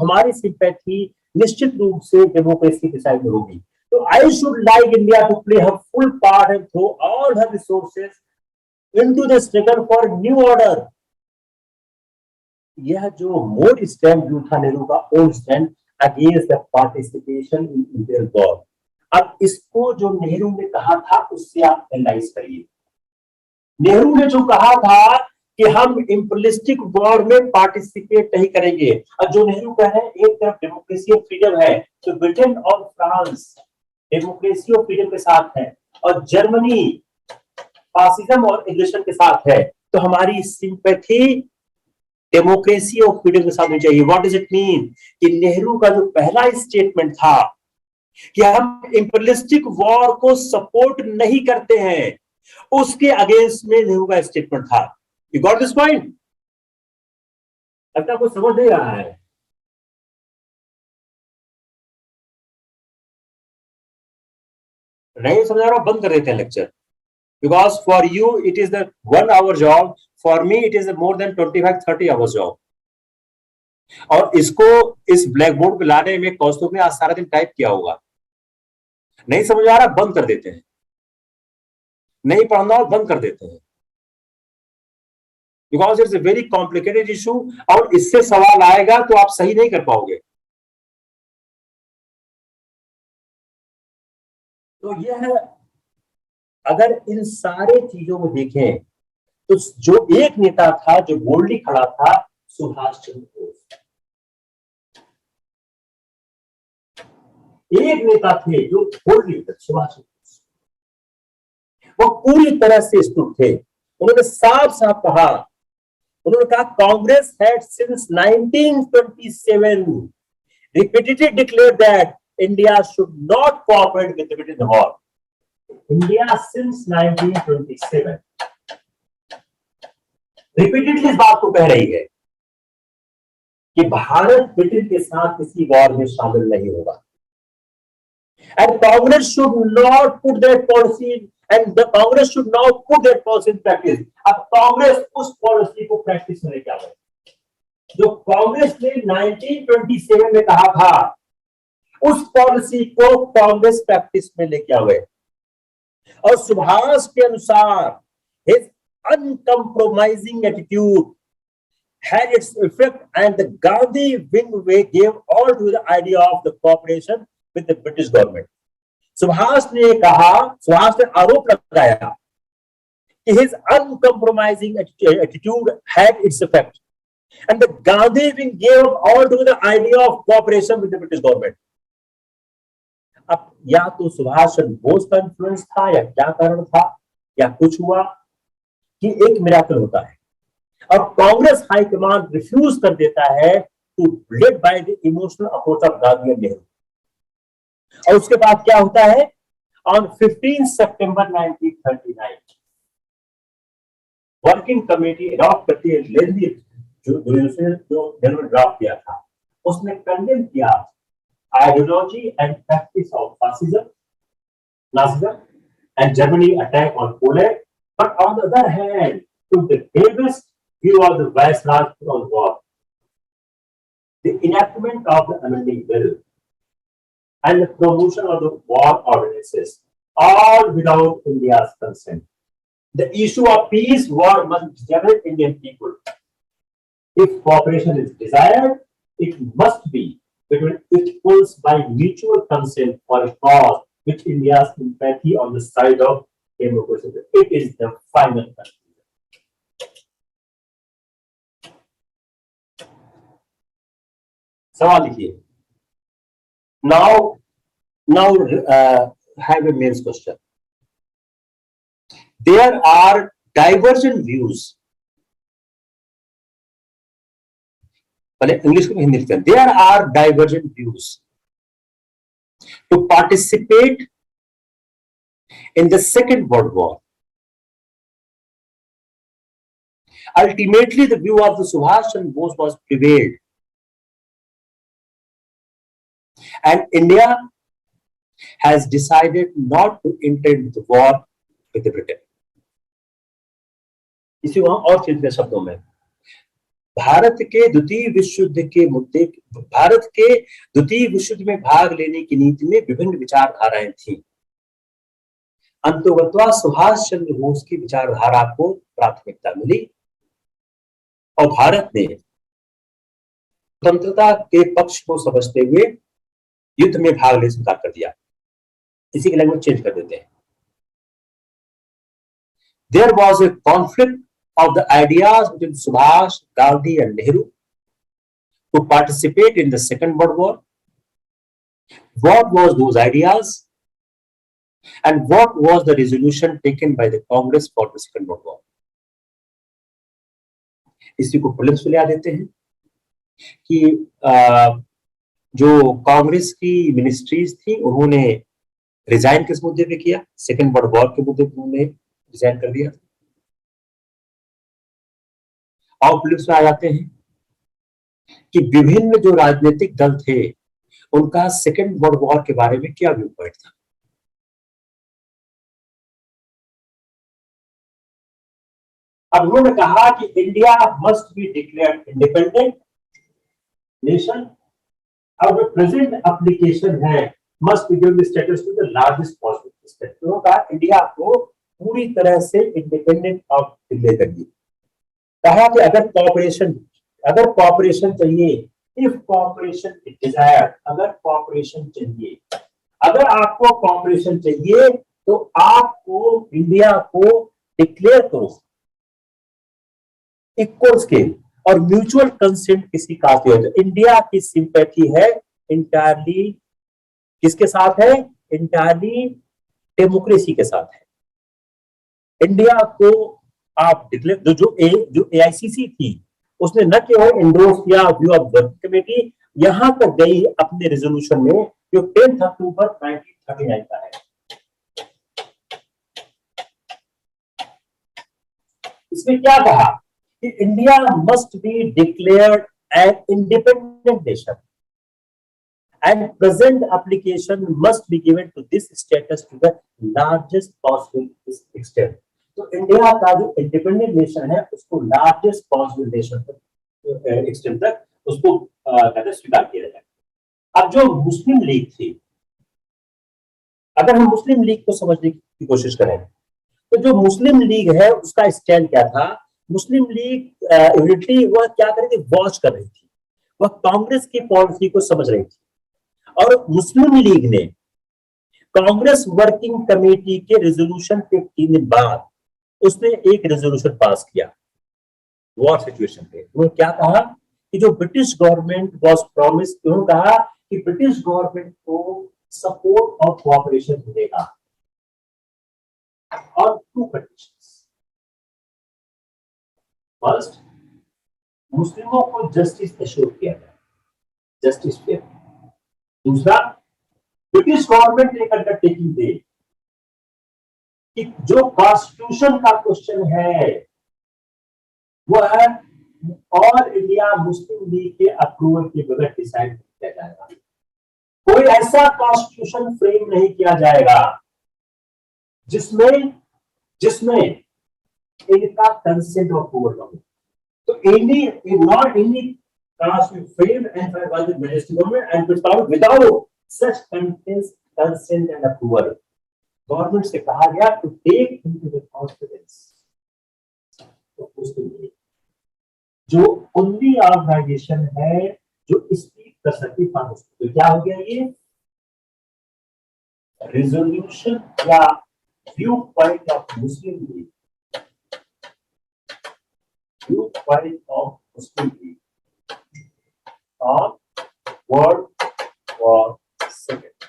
A: हमारी सिंपैथी निश्चित रूप से डेमोक्रेसी के साइड में होगी. तो I should like India to play her full part and throw all her resources into the struggle for new order. यह जो मोड स्टैंड जो था नेहरू का, old stand against the participation in Indian war. अब इसको जो नेहरू ने कहा था उससे आप एनालाइज करिए. नेहरू ने जो कहा था कि हम इंपीरियलिस्टिक वॉर में पार्टिसिपेट नहीं करेंगे, और जो नेहरू कह रहे हैं एक तरफ डेमोक्रेसी और फ्रीडम है, तो ब्रिटेन और फ्रांस डेमोक्रेसी और फ्रीडम के साथ है और जर्मनी फासिज्म और एग्रेशन के साथ है. तो हमारी सिंपैथी डेमोक्रेसी और फ्रीडम के साथ होनी चाहिए. What does it mean? कि नेहरू का जो पहला स्टेटमेंट था कि हम इंपीरियलिस्टिक वॉर को सपोर्ट नहीं करते हैं, उसके अगेंस्ट में नेहरू का स्टेटमेंट था. You got this point? लगता कुछ समझ नहीं रहा है. नहीं समझ रहा, बंद कर देते हैं lecture. Because for you it is the 1 hour job, for me it is more than 25-30 hours job. और इसको इस ब्लैक बोर्ड पे लाने में कौस्तुभ ने आज सारा दिन टाइप किया होगा. नहीं समझ आ रहा, बंद कर देते हैं. नहीं पढ़ना और बंद कर देते हैं, because it's a very complicated issue, और इससे सवाल आएगा तो आप सही नहीं कर पाओगे। तो यह अगर इन सारे चीजों को देखें तो जो एक नेता था जो बोल्डली खड़ा था, सुभाष चंद्र बोस। एक नेता थे जो बोल्डली थे, सुभाष चंद्र बोस। वो पूरी तरह से स्टूड थे। उन्होंने साफ साफ कहा, उन्होंने कहा Congress had since 1927 repeatedly declared that India should not cooperate with the British war. India since 1927 repeatedly इस बात को कह रही है कि भारत ब्रिटेन के साथ किसी वॉर में शामिल नहीं होगा। And Congress should not put that policy, and the Congress should now put that policy in practice. अब कांग्रेस उस पॉलिसी को प्रैक्टिस में लेके आ गए जो कांग्रेस ने 1927 में कहा था, उस पॉलिसी को कांग्रेस प्रैक्टिस में लेके आ गए। और सुभाष के अनुसार his uncompromising attitude had its effect, and the Gandhi wing gave all to the idea of the cooperation with the British government. Subhash ने कहा, सुभाष ने आरोप लगाया कि his uncompromising attitude had its effect, and the Gandhi wing gave all to the idea of cooperation with the British government. अब या तो सुभाष चंद्र बोस का इन्फ्लुएंस था, या क्या कारण था, या कुछ हुआ कि एक मिराकल होता है और कांग्रेस हाईकमान रिफ्यूज कर देता है to led by the emotional approach of Gandhi and Nehru. और उसके बाद क्या होता है, ऑन 15 सितंबर 1939 वर्किंग कमेटी अडॉप्ट करती है लेंदी जो नेहरू ड्राफ्ट किया था, उसने कंडेम किया ideology and practice of fascism, Nazism and Germany attack on Poland, but on the other hand took the gravest view of the Viceroy's on war. The enactment of the amending bill and the promotion of the war ordinances, all without India's consent. The issue of peace war must generate Indian people. If cooperation is desired, it must be between equals by mutual consent for a cause which India's sympathy on the side of democracy. It is the final conclusion. सवाल लिखिए। Now have a main question. There are divergent views. पहले English को हिंदी लिखते हैं। There are divergent views to participate in the Second World War. Ultimately, the view of the Subhash Chandra Bose was prevailed, and India has decided not to enter into the war with the Britain. इसी वहां और सीधे शब्दों में भारत के द्वितीय विश्व युद्ध के मुद्दे, भारत के द्वितीय विश्व युद्ध में भाग लेने की नीति में विभिन्न विचारधाराएं थी। अंतोगत्वा सुभाष चंद्र बोस की विचारधारा को प्राथमिकता मिली और भारत ने स्वतंत्रता के पक्ष को समझते हुए युद्ध में भाग लेने से इनकार कर दिया। इसी की लैंग्वेज चेंज कर देते हैं। There was a conflict of the ideas between Subhash, Gandhi and Nehru to participate in the Second World War. What was those ideas? And what was the resolution taken by the Congress for the Second World War? इसी को prelims में ले आ देते हैं कि जो कांग्रेस की ministries थी उन्होंने रिजाइन किस मुद्दे पे किया, सेकेंड वर्ल्ड वॉर के मुद्दे पे उन्होंने रिजाइन कर दिया। और प्रिलिम्स में आ जाते हैं कि विभिन्न जो राजनीतिक दल थे उनका सेकेंड वर्ल्ड वॉर के बारे में क्या व्यू पॉइंट था। अब उन्होंने कहा कि India must be declared independent nation. अब जो प्रेजेंट एप्लीकेशन है must be given the status to the largest possible state. उन्होंने कहा इंडिया को पूरी तरह से इंडिपेंडेंट ऑफ डिक्लेयर करिए। कहा कि अगर कॉपरेशन चाहिए, इफ कॉपरेशन डिजायर, अगर कॉपरेशन चाहिए, अगर आपको कॉपरेशन चाहिए तो आपको इंडिया को डिक्लेयर करो इक्वल स्केल और म्यूचुअल कंसेंट किसी का हो। इंडिया की सिंपैथी है इंटायरली किसके साथ है? इंटायरली डेमोक्रेसी के साथ है। इंडिया को आप डिक्लेयर जो एआईसीसी थी उसने न केवल इंडोर्स किया व्यू ऑफ वर्किंग कमेटी, यहां तक गई अपने रेजोल्यूशन में जो 10 अक्टूबर 1939 का है। इसमें क्या कहा कि India must be declared an independent nation and present application must be given to this status to the largest possible extent। तो इंडिया का जो इंडिपेंडेंट नेशन है उसको लार्जेस्ट पॉसिबल नेशन तक एक्सटेंड तक उसको कहते स्वीकार किया जाए। अब जो मुस्लिम लीग थी, अगर हम मुस्लिम लीग को समझने की कोशिश करें तो जो मुस्लिम लीग है उसका स्टैंड क्या था? मुस्लिम लीग यूनिटी वह क्या कर रही थी? वॉच कर रही थी, वह कांग्रेस की पॉलिसी को समझ रही थी। और मुस्लिम लीग ने कांग्रेस वर्किंग कमेटी के रेजोल्यूशन के 3 दिन बाद उसने एक रेजोल्यूशन पास किया वॉर सिचुएशन पे। उन्होंने क्या कहा कि जो ब्रिटिश गवर्नमेंट वाज प्रॉमिस, उन्होंने कहा कि ब्रिटिश गवर्नमेंट को सपोर्ट और कोऑपरेशन मिलेगा और 2 कंडीशंस। फर्स्ट, मुस्लिमों को जस्टिस एश्योर किया जाए, जस्टिस फेयर। दूसरा, ब्रिटिश गवर्नमेंट एक अंडरटेकिंग दे कि जो कॉन्स्टिट्यूशन का क्वेश्चन है वह ऑल इंडिया मुस्लिम लीग के अप्रूवल के बगैर डिसाइड नहीं किया जाएगा। कोई ऐसा कॉन्स्टिट्यूशन फ्रेम नहीं किया जाएगा जिसमें इनका कंसेंट और अप्रूवल ना हो। तो not any framed and by the Majestic Government and without such consent and approval। Government से कहा गया to take into the confidence तो उसके जो ओनली ऑर्गेनाइजेशन है जो स्पीक कर सकती है, तो क्या हो गया ये रेजोल्यूशन या view point of Muslim league, view point of Muslim league world war second.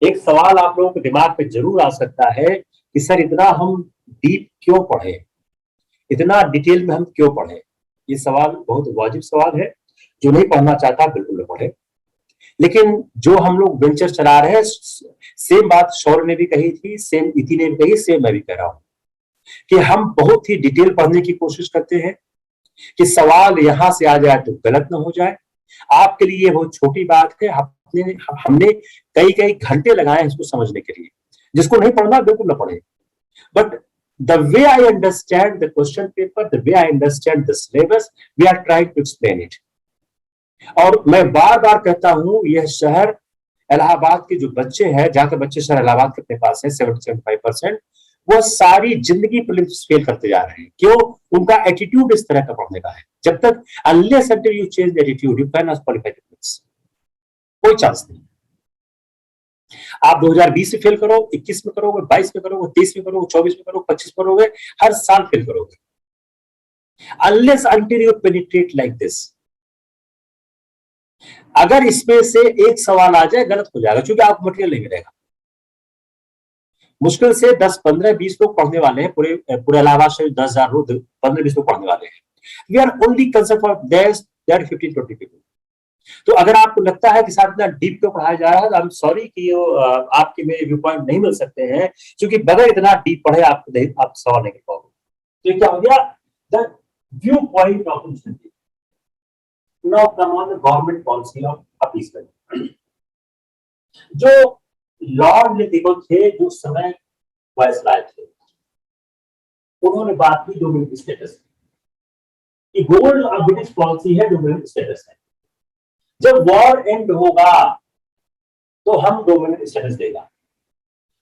A: एक सवाल आप लोगों के दिमाग पे जरूर आ सकता है कि सर इतना हम डीप क्यों पढ़े, इतना डिटेल में हम क्यों पढ़े? ये सवाल बहुत वाजिब सवाल है। जो नहीं पढ़ना चाहता बिल्कुल न पढ़े, लेकिन जो हम लोग वेंचर चला रहे हैं, सेम बात शौर्य ने भी कही थी, सेम इति ने भी कही, सेम मैं भी कह रहा हूं कि हम बहुत ही डिटेल पढ़ने की कोशिश करते हैं कि सवाल यहां से आ जाए तो गलत ना हो जाए। आपके लिए बहुत छोटी बात है, हमने कई घंटे लगाए हैं इसको समझने के लिए। जिसको नहीं पढ़ना बिल्कुल ना पढ़े, but the way I understand the question paper, the way I understand the syllabus, we are trying to explain it। और मैं बार बार कहता हूं, यह शहर इलाहाबाद के जो बच्चे हैं, जहां के बच्चे शहर इलाहाबाद के अपने पास है 75%, वो सारी जिंदगी प्रीलिम्स फेल करते जा रहे हैं। क्यों? उनका एटीट्यूड इस तरह का पढ़ने का है। जब तक unless until you change the attitude, you cannot qualify the prelims। कोई चांस नहीं। आप 2020 में फेल करो, 21 में करोगे, 22 में करोगे, 23 में करोगे, 24 में करोगे, 25 में करोगे, हर साल फेल करोगे। Unless until you penetrate like this। अगर इसमें से एक सवाल आ जाए गलत हो जाएगा, क्योंकि आपको मटेरियल नहीं मिलेगा। मुश्किल से 10, 15, 20 लोग पढ़ने वाले हैं, पूरे इलाहाबाद से 10,000 लोग 15-20 लोग पढ़ने वाले हैं। We are only concern for that 15-20 people. तो अगर आपको लगता है कि साहब इतना डीप क्यों पढ़ाया जा रहा है, तो आई एम सॉरी कि आपके मेरे व्यू पॉइंट नहीं मिल सकते हैं, क्योंकि बगैर इतना डीप पढ़े आप सवाल नहीं कर पाओगे। तो क्या हो गया? The view point of now come on the government policy of appeasement. जो लॉर्ड लिटिगो थे, जो समय वायसराय थे, उन्होंने बात की डोमिनिक स्टेटस की। गोल्ड ऑफ ब्रिटिश पॉलिसी है डोमिनिक स्टेटस है। जब वॉर एंड होगा तो हम डोमिनिक स्टेटस देगा।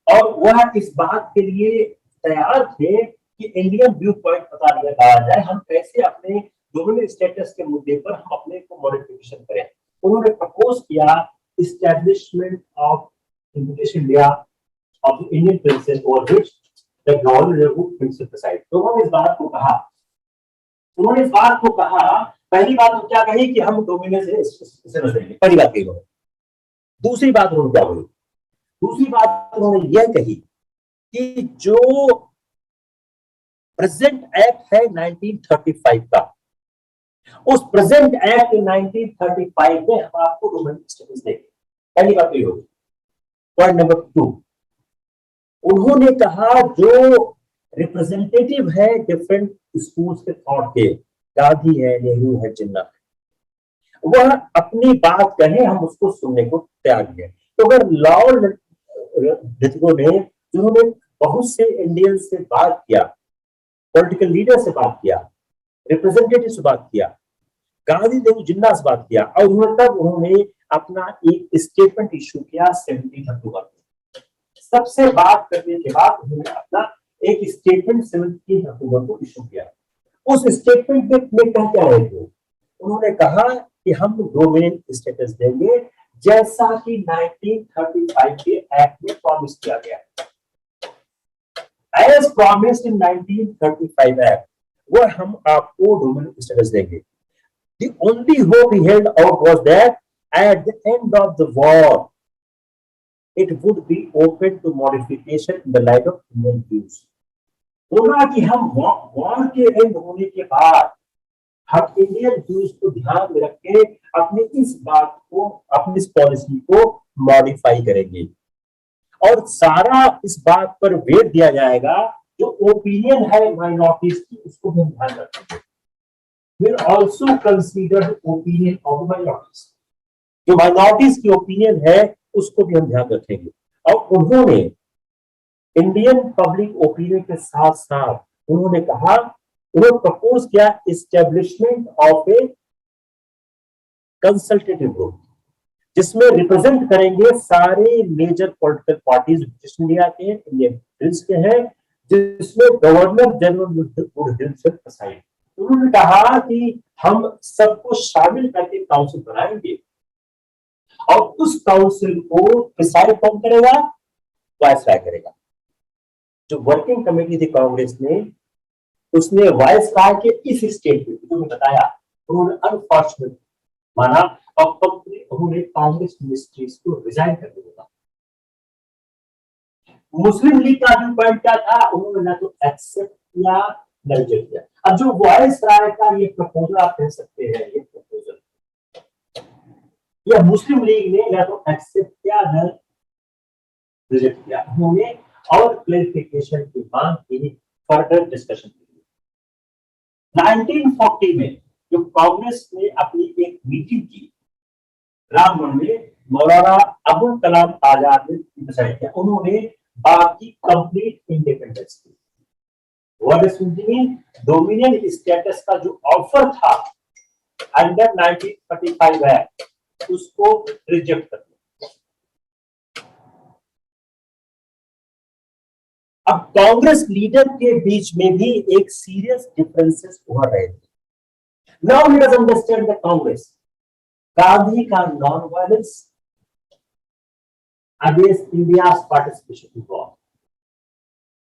A: और वह इस बात के लिए तैयार थे कि इंडियन व्यू पॉइंट बता दिया कहा जाए, हम कैसे अपने डोमिनियन स्टेटस के मुद्दे पर हम अपने को मॉडिफिकेशन करें। उन्होंने प्रपोज किया establishment of British India of Indian princes over which the governor would principal. तो उन्होंने इस बात को कहा, उन्होंने इस बात को कहा, पहली बात तो क्या कही कि हम डोमिनियन से बचेंगे, पहली बात कही उन्होंने। दूसरी बात उन्होंने क्या बोली, दूसरी बात उन्होंने यह कही कि जो प्रेजेंट एक्ट है 1935 का, उस प्रेजेंट एक्ट 1935 में हम आपको डोमिनियन स्टेटस देंगे। पहली बात ये होगी। पॉइंट नंबर 2, उन्होंने कहा जो रिप्रेजेंटेटिव है डिफरेंट स्कूल्स के थॉट के, गांधी है, नेहरू है, जिन्ना है, वह अपनी बात कहे, हम उसको सुनने को तैयार हैं। तो अगर लॉर्ड लिथगो ने, जिन्होंने बहुत से इंडियन से बात किया, पॉलिटिकल लीडर से बात किया, रिप्रेजेंटेटिव से बात किया, गांधी, नेहरू, जिन्ना से बात किया, और उन्होंने अपना एक स्टेटमेंट इशू किया 17 अक्टूबर। सबसे बात करने के बाद उन्होंने अपना एक स्टेटमेंट 17 अक्टूबर को इशू किया। उस स्टेटमेंट में क्या रहे थे, उन्होंने कहा कि हम डोमिनियन स्टेटस देंगे जैसा कि 1935 के एक्ट में प्रॉमिस किया गया। एज प्रॉमिस्ड इन 1935 एक्ट, वो हम आपको डोमिनियन स्टेटस देंगे। The only hope he held out was that at the end of the war it would be open to modification in the light of Indian views। बोला कि हम war के and होने के बाद हम इंडियन व्यूज को ध्यान में रख के अपनी इस बात को, अपनी इस पॉलिसी को मॉडिफाई करेंगे, और सारा इस बात पर वेट दिया जाएगा जो ओपिनियन है माइनॉरिटीज की, उसको भी हम ध्यान रखेंगे। Will also consider the opinion of the minorities। जो माइनॉरिटीज की ओपिनियन है उसको भी हम ध्यान रखेंगे। और उन्होंने इंडियन पब्लिक ओपिनियन के साथ साथ उन्होंने कहा, उन्होंने प्रपोज किया establishment of a consultative group, जिसमें रिप्रेजेंट करेंगे सारे major political parties British India के, इंडियन प्रिंस के हैं, जिसमें governor general would himself preside. उन्होंने कहा कि हम सबको शामिल करके काउंसिल बनाएंगे, और उस काउंसिल को प्रिसाइड कौन करेगा, वायसराय करेगा। जो वर्किंग कमेटी थी कांग्रेस में, उसने वायसराय के इस स्टेटमेंट जो मैंने बताया उन्होंने अनफॉर्चुनेट माना, और उन्होंने कांग्रेस मिनिस्ट्रीज को रिजाइन कर दिया। मुस्लिम लीग का भी पॉइंट क्या था, उन्होंने ना तो एक्सेप्ट किया न रिजेक्ट किया। अब जो वायसराय का ये प्रपोजल आप कह सकते हैं, ये प्रपोजल या मुस्लिम लीग ने या तो एक्सेप्ट किया न रिजेक्ट किया, उन्होंने और क्लैरिफिकेशन की मांग की, फर्दर डिस्कशन के लिए। 1940 में जो कांग्रेस ने अपनी एक मीटिंग की रामगढ़ में, मौलाना अबुल कलाम आजाद ने डिसाइड किया, उन्होंने बाकी कंप्लीट इंडिपेंडेंस की, डोमिनियन स्टेटस का जो ऑफर था अंडर 1935 एक्ट, उसको रिजेक्ट कर दिया। अब कांग्रेस लीडर के बीच में भी एक सीरियस डिफरेंसेस उभर रहे थे। Now let us understand the Congress. Gandhi का non violence against India's participation in war.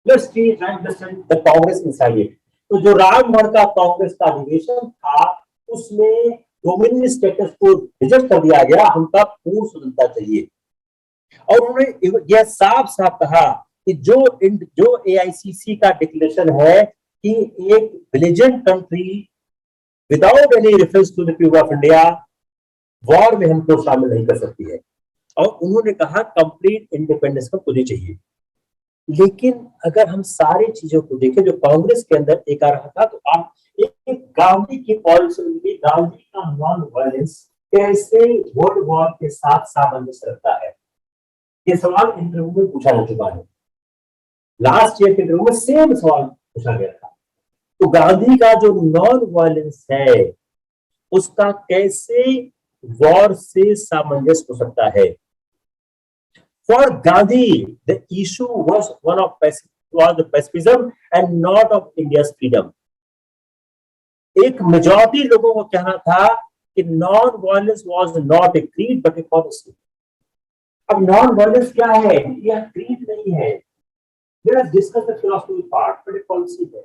A: Let's see and understand the Congress inside it। तो जो रामगढ़ का कांग्रेस का अधिवेशन था, उसमें डोमिनियन स्टेटस को रिजेक्ट कर दिया गया, हमका पूर्ण स्वतंत्रता चाहिए। और उन्होंने यह साफ साफ कहा कि जो एआईसीसी का डिक्लेरेशन है कि एक belligerent country without any reference to the people of India war में हमको शामिल नहीं कर सकती है, और उन्होंने कहा कंप्लीट इंडिपेंडेंस का खुद ही चाहिए। लेकिन अगर हम सारी चीजों को देखें जो कांग्रेस के अंदर एक आ रहा था, तो आप एक गांधी की पॉलिसी, गांधी का नॉन वायलेंस कैसे वर्ल्ड वॉर के साथ सामंजस्य रखता है, ये सवाल इंटरव्यू में पूछा जा चुका है। लास्ट ईयर के इंटरव्यू में सेम सवाल पूछा गया था। तो गांधी का जो नॉन वायलेंस है, उसका कैसे वॉर से सामंजस्य हो सकता है। For Gandhi, the issue was the pacifism and not of India's freedom. एक मेजॉरिटी लोगों को कहना था कि non violence was not A creed but A policy. अब नॉन वायलेंस क्या है? यह क्रीड नहीं है। Let us discuss the philosophy part, but a policy है।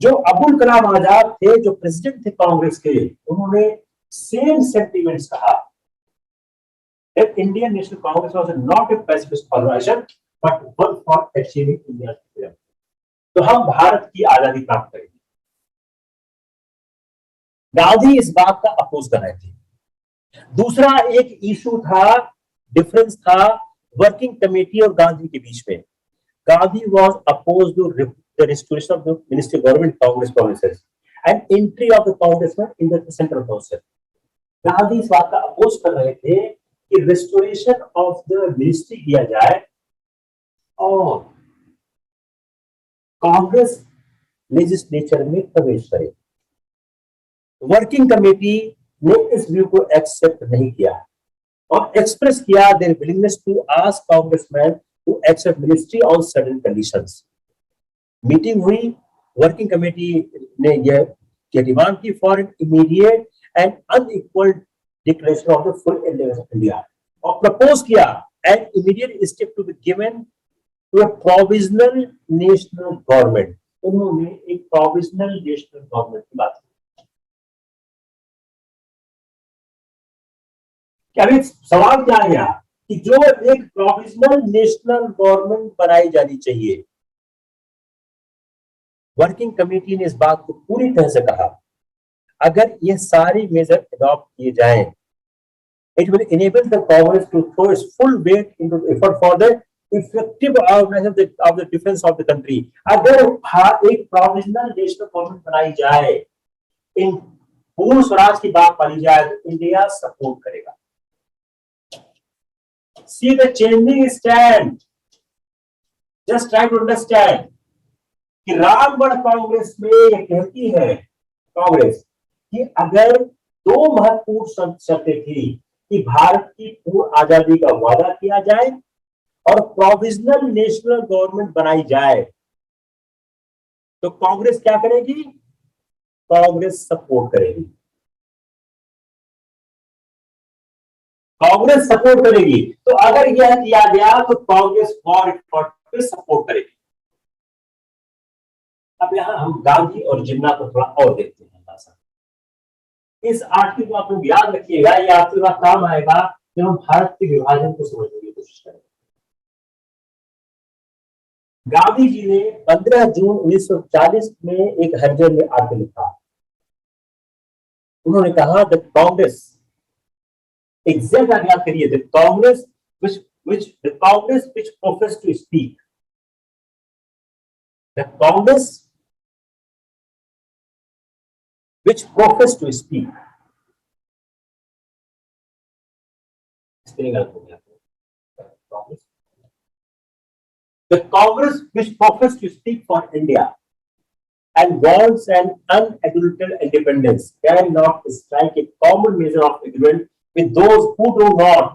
A: जो अब्दुल कलाम आजाद थे, जो प्रेसिडेंट थे कांग्रेस के, उन्होंने सेम सेंटिमेंट्स कहा that Indian National Congress was not a pacifist organization but one for achieving India's freedom। तो हम भारत की आजादी प्राप्त करेंगे। गांधी इस बात का अपोज कर रहे थे। दूसरा एक इशू था, डिफरेंस था वर्किंग कमेटी और गांधी के बीच में। Gandhi was opposed to the restoration of the ministry government Congress promises and entry of the congressman in the central council। Gandhi इस बात का अपोज कर रहे थे कि restoration of the ministry किया जाए और कांग्रेस लेजिस्लेचर में प्रवेश करे। वर्किंग कमेटी ने इस व्यू को एक्सेप्ट नहीं किया और एक्सप्रेस किया their willingness to ask Congressman to accept ministry on certain conditions. Meeting हुई, वर्किंग कमेटी ने यह डिमांड की for an immediate and unequal declaration of the full independence of India और प्रपोज किया an immediate step to be given to a provisional national government. उन्होंने एक provisional national government की बात की। अभी सवाल क्या आया कि जो एक प्रोविजनल नेशनल गवर्नमेंट बनाई जानी चाहिए, वर्किंग कमेटी ने इस बात को पूरी तरह से कहा अगर ये सारी मेजर अडॉप्ट किए जाएं, it will enable the Congress to throw its full weight into the effort for the effective organisation of the defence of the country. अगर एक प्रोविजनल नेशनल गवर्नमेंट बनाई जाए, इन पूर्ण स्वराज की बात मानी जाए, तो इंडिया सपोर्ट करेगा। See the changing stand, just try to understand कि रामगढ़ कांग्रेस में ये कहती है कांग्रेस कि अगर दो महत्वपूर्ण शर्तें थी कि भारत की पूर्ण आजादी का वादा किया जाए और प्रोविजनल नेशनल गवर्नमेंट बनाई जाए, तो कांग्रेस क्या करेगी? कांग्रेस सपोर्ट करेगी। कांग्रेस सपोर्ट करेगी। तो अगर यह किया गया तो कांग्रेस फॉर पे सपोर्ट करेगी। अब यहां हम गांधी और जिन्ना को थोड़ा और देखते हैं। इस आर्टिकल को आप लोग याद रखिएगा, ये आपके पास काम आएगा जब हम भारत के विभाजन को समझने की कोशिश करेंगे। गांधी जी ने 15 जून 1940 में एक हरिजन में आर्टिकल लिखा। उन्होंने कहा द कांग्रेस एग्जैक्ट याद करिए, the Congress which profess to speak, the Congress which profess to speak, the Congress which profess to speak for India and wants an unadulterated independence cannot strike a common measure of agreement with those who do not.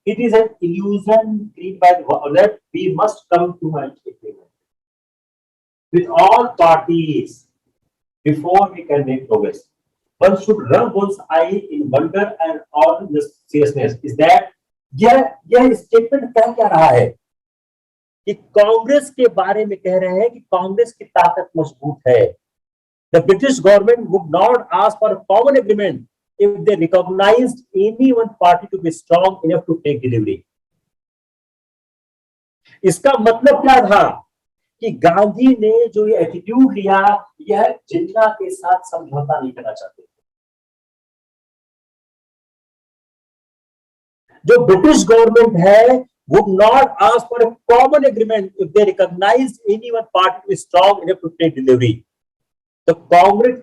A: It is an illusion created by that we must come to an agreement with all parties before we can make progress. One should rub one's eye in wonder and all the seriousness. Is that यह statement क्या रहा है कि कांग्रेस के बारे में कह रहे हैं कि कांग्रेस की ताकत मजबूत है। The British government would not ask for a common agreement if they recognized any one party to be strong enough to take delivery. इसका मतलब क्या था कि गांधी ने जो ये एटीट्यूड लिया, यह जिन्ना के साथ समझौता नहीं करना चाहते। जो ब्रिटिश गवर्नमेंट है would not ask for a common agreement if they recognized any one party to be strong enough to take delivery. The Congress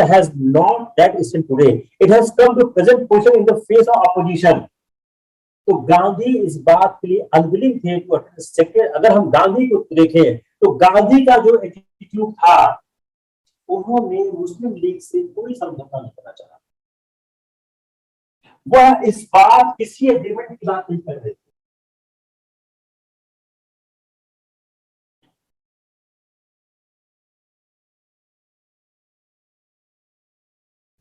A: has not that instant today. It has come to present position in the face of opposition. तो गांधी इस बात के लिए unwilling थे to second. अगर हम गांधी को देखें तो गांधी का जो एटीट्यूड था, उन्होंने मुस्लिम लीग से कोई समझौता नहीं करना चाहा। वह इस बात किसी एग्रीमेंट की बात नहीं कर रहे थे।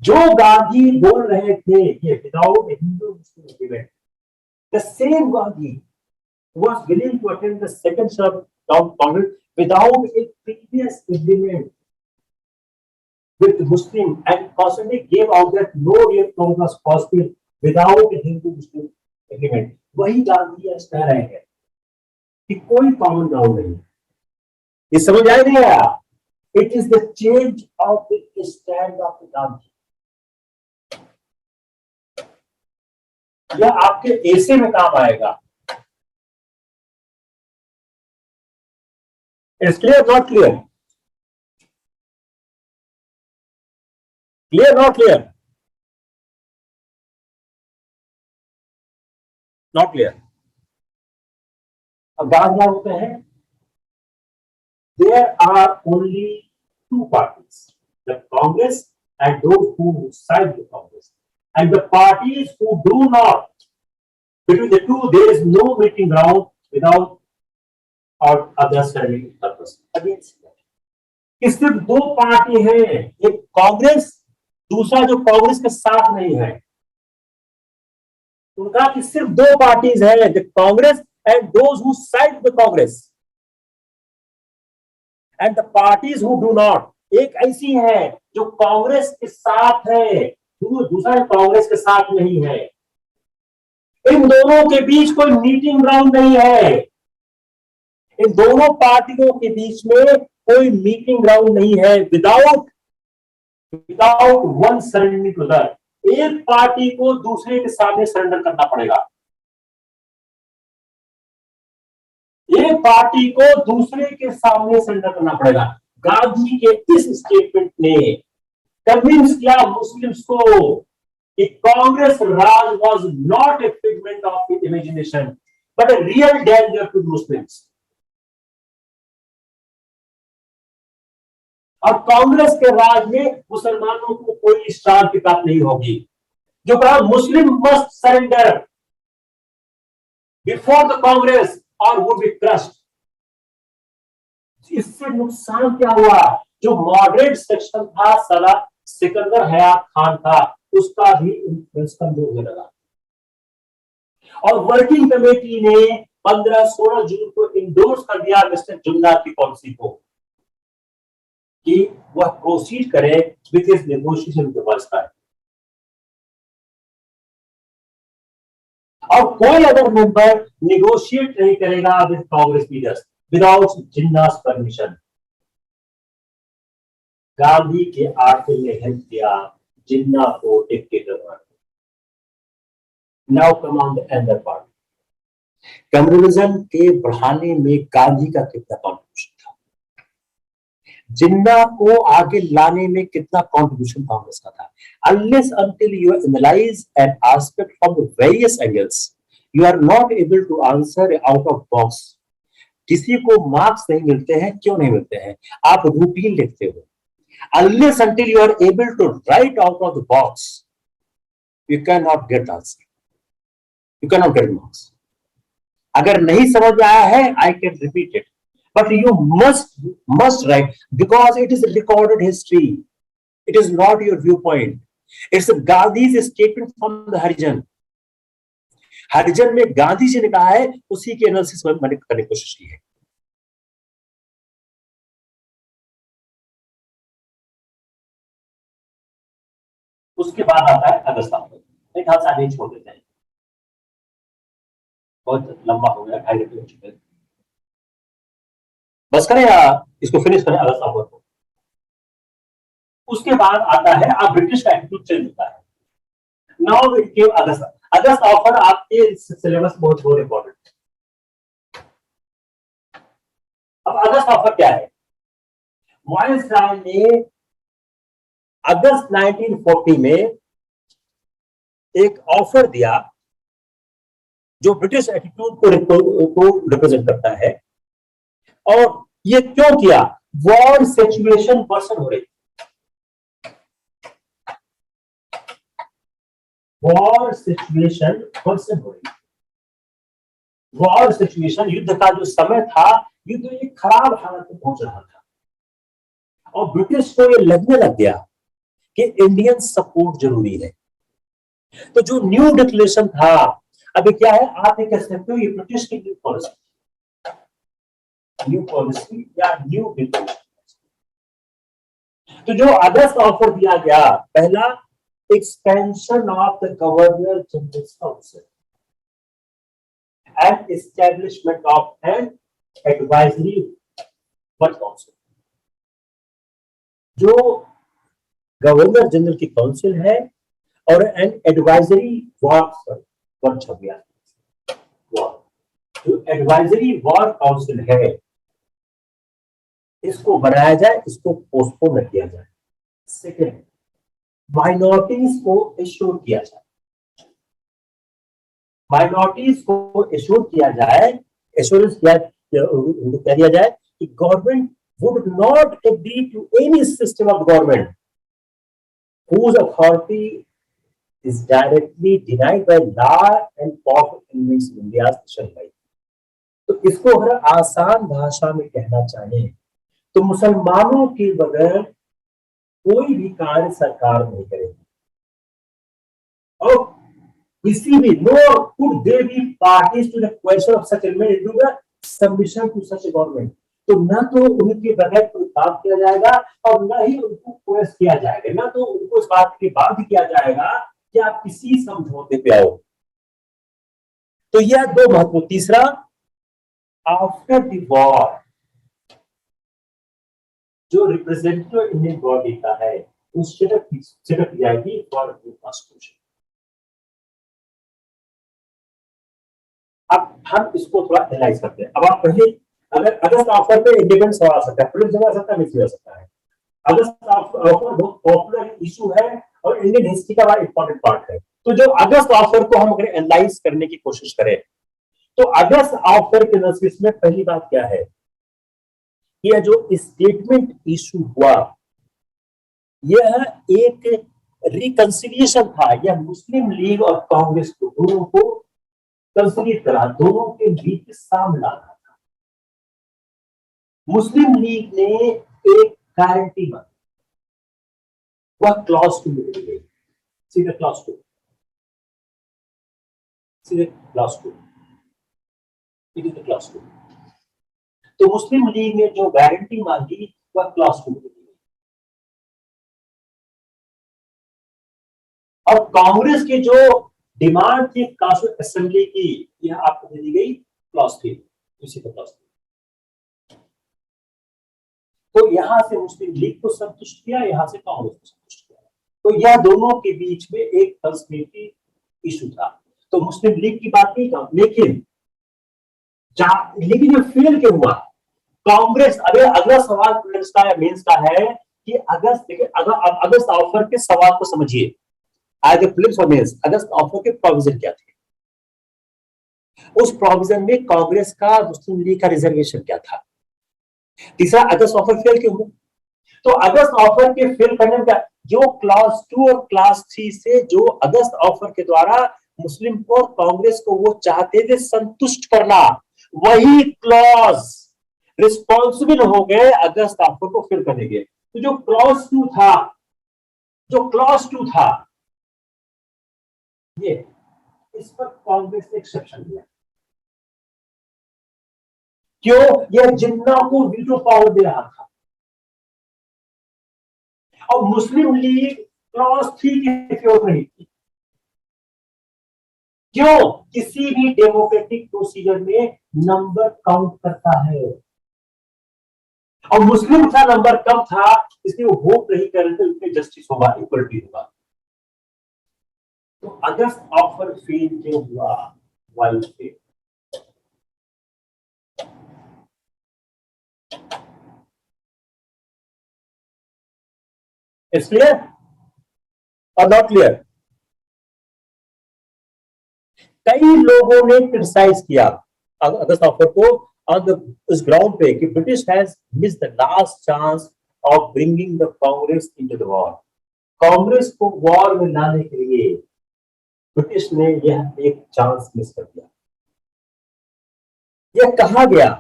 A: जो गांधी बोल रहे थे ये without Hindu Muslim agreement, the same Gandhi was willing to attend the second shutdown Congress without a previous agreement with Muslim, and constantly gave out that no real Congress was possible without a Hindu-Muslim agreement. वही गांधी आज कह रहे हैं कि कोई common ground नहीं। ये समझ आया नहीं आया? It is the change of the stand of the Gandhi. यह आपके ऐसे में काम आएगा। It's clear, not clear? Clear, not clear? Not clear. अब बात क्या होते हैं? There are only two parties, the Congress and those who side the Congress, and the parties who do not. Between the two, there is no meeting ground without और other serving purpose. कि सिर्फ दो party है, एक कांग्रेस, दूसरा जो कांग्रेस के साथ नहीं है। उनका कि सिर्फ दो पार्टीज है, the Congress and those who side the Congress and the parties who do not. एक ऐसी है जो कांग्रेस के साथ है, दूसरा कांग्रेस के साथ नहीं है। इन दोनों के बीच कोई मीटिंग ग्राउंड नहीं है। इन दोनों पार्टियों के बीच में कोई मीटिंग ग्राउंड नहीं है। Without one surrendering to other, एक पार्टी को दूसरे के सामने सरेंडर करना पड़ेगा। एक पार्टी को दूसरे के सामने सरेंडर करना पड़ेगा। गांधी के इस स्टेटमेंट ने कन्विंस किया मुस्लिम्स को कि Congress raj was not a figment of imagination but a real danger to Muslims. और कांग्रेस के राज में मुसलमानों को कोई शान की प्राप्त नहीं होगी। जो कहा Muslim must surrender before the Congress और वुड बी क्रश्ड। इससे नुकसान क्या हुआ? जो मॉडरेट सेक्शन था सारा सिकंदर हयात खान था, उसका भी इन्फ्लुएंस कमजोर होने लगा। और वर्किंग कमेटी ने 15-16 जून को इंडोर्स कर दिया मिस्टर जुमला की पॉलिसी को कि वह प्रोसीड करे with his negotiation with Pakistan. और कोई अदर मेंबर नेगोशिएट नहीं करेगा with Congress leaders without Jinnah's permission. Gandhi के आर्टिकल ने हेल्प किया जिन्ना को डिक्टेटर बनाने। Now come on the other part. Communism के बढ़ाने में गांधी का कितना कॉन्ट्रिब्यूशन था? जिन्ना को आगे लाने में कितना कंट्रीब्यूशन कांग्रेस का था? Unless until you analyze an aspect from the various angles, you are not able to answer out of box. किसी को मार्क्स नहीं मिलते हैं। क्यों नहीं मिलते हैं? आप रूटीन लिखते हो। Unless until you are able to write out of the box, you cannot get the answer. You cannot get marks. अगर नहीं समझ में आया है, I can repeat it. But you must write because it is recorded history. It is not your viewpoint. It's Gandhi's statement from the Harijan. हरिजन में गांधी जी ने कहा है, उसी के एनालिसिस में मैंने करने की कोशिश की है। उसके बाद आता है अगस्त आफर। एक हाथ से आगे छोड़ देते हैं, बहुत लंबा हो गया, 2.5 घंटे हो चुके हैं। बस करें या इसको फिनिश करें अगस्त आफर को? उसके बाद आता है, अब ब्रिटिश का एटीट्यूड चेंज होता है। Now it came August offer. आपके सिलेबस बहुत इंपॉर्टेंट है। अब अगस्त ऑफर क्या है? वायसराय ने अगस्त 1940 में एक ऑफर दिया जो ब्रिटिश एटीट्यूड को रिप्रेजेंट करता है। और ये क्यों किया? वॉर सिचुएशन वर्सन हो रही, वॉर सिचुएशन वर्सन हो रही। वॉर सिचुएशन, युद्ध का जो समय था, युद्ध एक खराब हालत में पहुंच रहा था। और ब्रिटिश को ये लगने लग गया कि इंडियन सपोर्ट जरूरी है। तो जो न्यू डिक्लेरेशन था, अभी क्या है, आप ये कह सकते हो ये ब्रिटिश की न्यू पॉलिसी या न्यू डिक्लेरेशन। तो जो अगस्त ऑफर दिया गया, पहला expansion of the governor general council and establishment of an advisory work council. जो गवर्नर जनरल की काउंसिल है और एन एडवाइजरी वर्क छप गया, जो एडवाइजरी वर्क काउंसिल है इसको बनाया जाए, इसको पोस्टपोन न किया जाए। सेकेंड, माइनॉरिटीज को एश्योर किया जाए, माइनॉरिटीज को एश्योर किया जाए, एश्योरेंस क्या दिया जाए कि government would not agree to any system of government whose authority is directly denied by law and powerful elements in India's national life। तो इसको अगर आसान भाषा में कहना चाहें तो मुसलमानों के बगैर कोई भी कार्य सरकार नहीं करेगी, और किसी भी nor could they be parties to the question of such element into the submission to such a government। तो ना तो उनके बगैर कोई काम किया जाएगा और ना ही उनको कोर्स किया जाएगा, ना तो उनको इस बात के बाध्य किया जाएगा कि आप किसी समझौते पे आओ। तो यह दो महत्व। तीसरा, आफ्टर द वॉर जो रिप्रेजेंटेटिव इंडियन बॉडी का है उस सेटअप जाएगी फॉर कॉन्स्टिट्यूशन। अब हम इसको थोड़ा एनालाइज करते हैं। अब आप पहले, अगर अगस्त ऑफर पे इंडिपेंडेंस सवाल आ सकता है, प्रिलिम्स में आ सकता है, मेंस में आ सकता है। अगस्त ऑफर बहुत पॉपुलर इशू है और इंडियन हिस्ट्री का बड़ा इंपॉर्टेंट पार्ट है। तो जो अगस्त ऑफर को हम अगर एनालाइज करने की कोशिश करें तो अगस्त ऑफर के नजरिए में पहली बात क्या है, यह जो स्टेटमेंट इशू हुआ यह एक रिकंसिलिएशन था। यह मुस्लिम लीग और कांग्रेस को दोनों को कंसिलिएट करा, दोनों के बीच सामना था। मुस्लिम लीग ने एक गारंटी मांगी, वह क्लॉज 2 मिल गई, सीधे क्लॉज 2, सीधे clause 2, it is the clause 2। तो मुस्लिम लीग ने जो गारंटी मांगी वह क्लॉज 2 मिल गई, और कांग्रेस की जो डिमांड थी कांस्टिट्यूएंट असेंबली की, यह आपको दे दी गई क्लॉज 3, इसी का क्लॉज 3। तो यहां से मुस्लिम लीग को संतुष्ट किया, यहां से कांग्रेस को संतुष्ट किया। तो यह दोनों के बीच में एक कंस्पिरेसी इशू था। तो मुस्लिम लीग की बात नहीं था, लेकिन ये फेल क्यों हुआ? कांग्रेस, अगला सवाल प्रीलिम्स का या मेंस का है कि अगस्त ऑफर के सवाल को समझिए, आज प्रीलिम्स और मेंस अगस्त ऑफर के प्रोविजन क्या थे, उस प्रोविजन में कांग्रेस का मुस्लिम लीग का रिजर्वेशन क्या था। तीसरा, अगस्त ऑफर फेल क्यों हुआ? तो अगस्त ऑफर के फेल करने का जो क्लास 2 और क्लास 3 से जो अगस्त ऑफर के द्वारा मुस्लिम और कांग्रेस को वो चाहते थे संतुष्ट करना, वही क्लॉज रिस्पॉन्सिबल हो गए अगस्त ऑफर को फेल करने के। तो जो क्लॉज 2 था, ये इस पर कांग्रेस ने एक्सेप्शन दिया। क्यों? यह जिन्ना को वीटो पावर दे रहा था, और मुस्लिम लीग क्लॉज 3 की फेवर नहीं थी। क्यों? किसी भी डेमोक्रेटिक प्रोसीजर में नंबर काउंट करता है, और मुस्लिम का नंबर कम था इसलिए वो वोट नहीं कर रहे थे, उसमें जस्टिस होगा, इक्वलिटी होगा। तो अगस्त ऑफर फेल क्यों हुआ? Why fail? इट्स क्लियर और नॉट क्लियर? कई लोगों ने क्रिटिसाइज किया अगस्त ऑफर को इस ग्राउंड पे कि British has missed the last chance of bringing the Congress into the war. Congress को वॉर में लाने के लिए ब्रिटिश ने यह एक चांस मिस कर दिया। यह कहा गया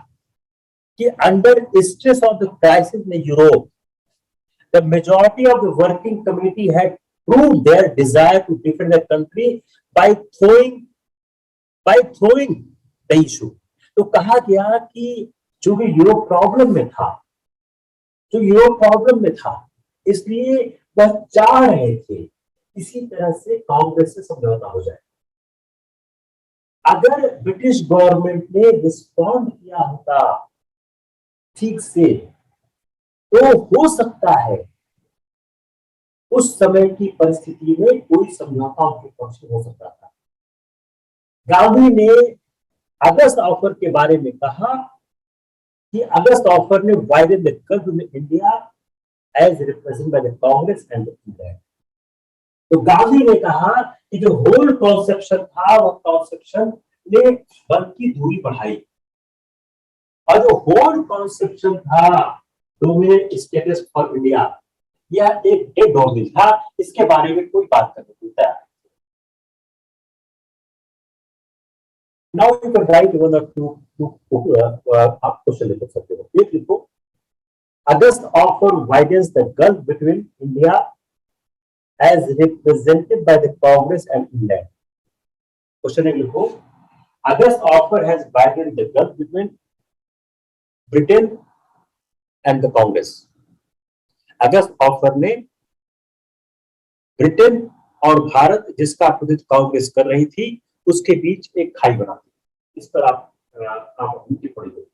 A: कि under stress of the crisis in Europe The majority of the working community had proved their desire to defend the country by throwing the issue. तो कहा गया कि जो भी यूरोप प्रॉब्लम में था, इसलिए वह चाह रहे थे इसी तरह से कांग्रेस से समझौता हो जाए। अगर ब्रिटिश गवर्नमेंट ने रिस्पॉन्ड किया होता ठीक से, तो हो सकता है उस समय की परिस्थिति में कोई समझौता उनके पक्ष में हो सकता था। गांधी ने अगस्त ऑफर के बारे में कहा कि अगस्त ऑफर ने वाइडेड the gulf in India as represented by the Congress and the India. तो गांधी ने कहा कि जो होल कॉन्सेप्शन था, वह कॉन्सेप्शन ने बल की दूरी बढ़ाई, और जो होल कॉन्सेप्शन था डोमिनेंट स्टेटस फॉर इंडिया, यह एक डेड डॉर्मिल था, इसके बारे में कोई बात करने को तैयार नहीं। Now you can write one or two आप क्वेश्चन लिख सकते हो। एक लिखो, August offer widens the gulf between India as represented by the Congress and England. Question एक लिखो, August offer has widened the gulf between Britain and the Congress. August offer ने Britain और भारत, जिसका प्रतिनिधित्व कांग्रेस कर रही थी, उसके बीच एक खाई बना दी। इस पर आप टिप्पणी दो।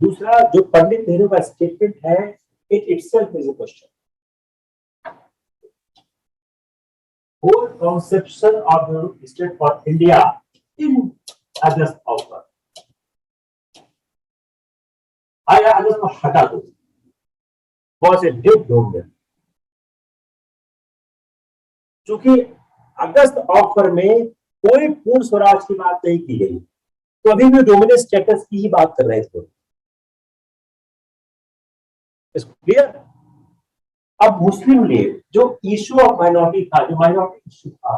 A: दूसरा, जो पंडित नेहरू का स्टेटमेंट है, it itself is a question. whole conception of the state for India in August offer, आया अगस्त को हटा दो, was a dead dominant। चूंकि अगस्त ऑफर में कोई पूर्ण स्वराज की बात नहीं की गई, तो अभी भी डोमिनेंट स्टेटस की ही बात कर रहे थे। क्लियर? अब मुस्लिम लीग, जो इशू ऑफ माइनॉरिटी था, जो माइनॉरिटी इशू था,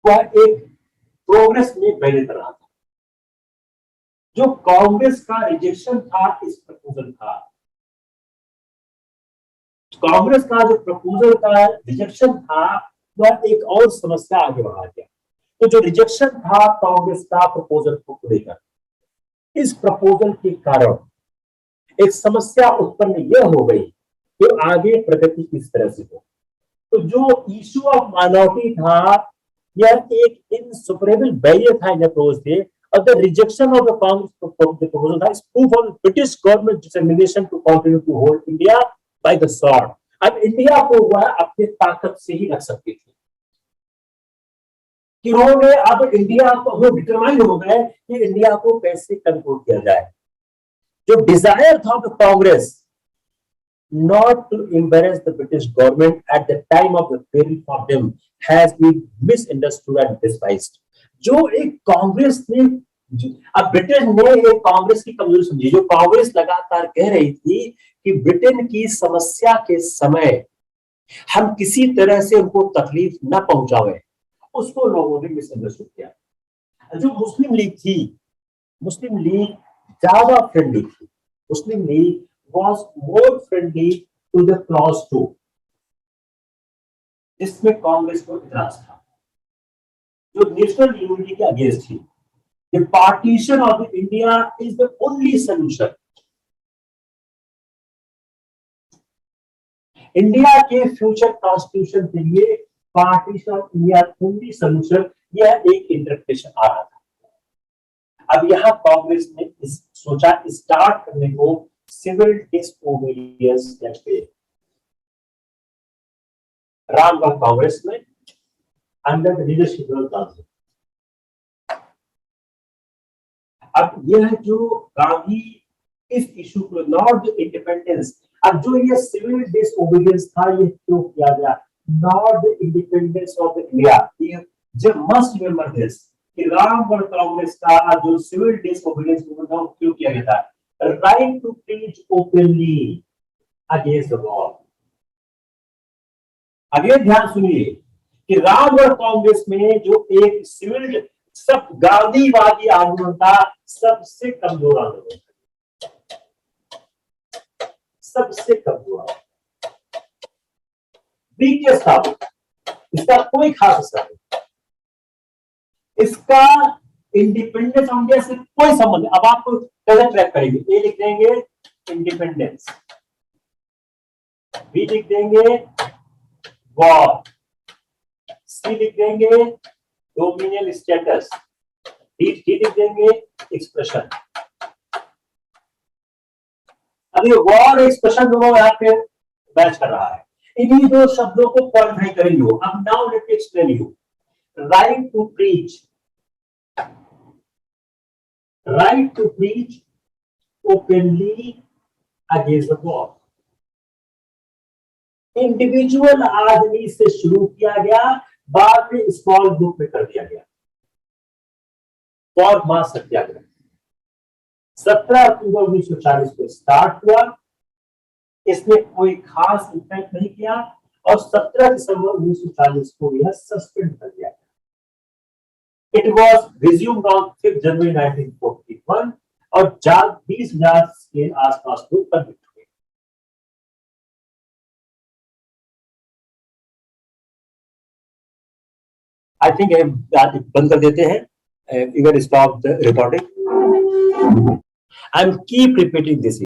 A: वह एक प्रोग्रेस में पहले कर रहा था। जो कांग्रेस का रिजेक्शन था इस प्रपोजल था, कांग्रेस का जो प्रपोजल का रिजेक्शन था, वह एक और समस्या आगे बढ़ा गया। तो जो रिजेक्शन था कांग्रेस का प्रपोजल को लेकर, इस प्रपोजल के कारण एक समस्या उत्पन्न यह हो गई कि आगे प्रगति किस तरह से हो। तो जो इशू ऑफ माइनॉरिटी था, यह एक इनसुपरेबल बैरियर था इन अप्रोच थे, और the rejection of the Congress proposal था proof of British government determination to continue to hold India by the sword. अब इंडिया को वह अपनी ताकत से ही रख सकती थी, कि उन्होंने अब इंडिया को, वो डिटरमाइन हो गए कि इंडिया को कैसे कंट्रोल किया जाए। जो डिजायर था of the Congress not to embarrass the British government at the time of the peril for them has been misunderstood and despised। जो एक कांग्रेस ने, अब ब्रिटेन ने एक कांग्रेस की कमजोरी समझी। जो कांग्रेस लगातार कह रही थी कि ब्रिटेन की समस्या के समय हम किसी तरह से उनको तकलीफ न पहुंचावे, उसको लोगों ने मिसअंडरस्टूड किया। जो मुस्लिम लीग थी, मुस्लिम लीग ज्यादा फ्रेंडली थी। मुस्लिम league was more friendly to the clause 2, इसमें कांग्रेस को इतराज था, जो नेशनल यूनिटी के अगेंस्ट थी। The partition of India is the only solution। India के फ्यूचर कॉन्स्टिट्यूशन के लिए partition of India only solution, यह एक इंटरप्रिटेशन आ रहा था। अब यहां कांग्रेस ने सोचा स्टार्ट करने को civil disobedience campaign. Ramgarh Congress में under the leadership of Gandhi. अब यह जो गांधी इस इशू को, नॉट इंडिपेंडेंस, अब जो ये सिविल डिसओबीडियंस था, ये क्यों किया गया? Not the independence of India. ये जब मस्ट रिमेंबर दिस कि रामगढ़ कांग्रेस का जो सिविल डिसओबीडियंस मूवमेंट था, क्यों किया गया था? Right to preach openly against the law। अगले ध्यान सुनिए कि रामगढ़ कांग्रेस में जो एक सिविल, सब गांधीवादी आंदोलन था, सबसे कमजोर आंदोलन था। सबसे कम हुआ। ब्रिटिश टापू, इसका कोई खास असर नहीं, इसका इंडिपेंडेंस ऑफ इंडिया से कोई संबंध नहीं। अब आप कलर ट्रैक करेंगे, ए लिख देंगे इंडिपेंडेंस, बी लिख देंगे वॉर, सी लिख देंगे डोमिनियन स्टेटस, डी लिख देंगे एक्सप्रेशन। अब ये वॉर एक्सप्रेशन दोनों यहाँ पे मैच कर रहा है, इन्हीं दो शब्दों को क्वालिफाई करेंगे हो। अब now let me explain you. Right to preach, right to preach openly against the war, individual आदमी से शुरू किया गया, बाद में स्मॉल ग्रुप में कर दिया गया। फॉर मास सत्याग्रह 17 अक्टूबर 1940 को स्टार्ट हुआ, इसने कोई खास इफेक्ट नहीं किया और 17 दिसंबर 1940 को यह सस्पेंड कर दिया गया। इट वॉज रिज्यूम्ड ऑन 5 जनवरी 1941 और 20,000 के आसपास लोग कन्विक्ट हुए। आई थिंक बंद कर देते हैं, you can stop the recording. I am keep repeating this.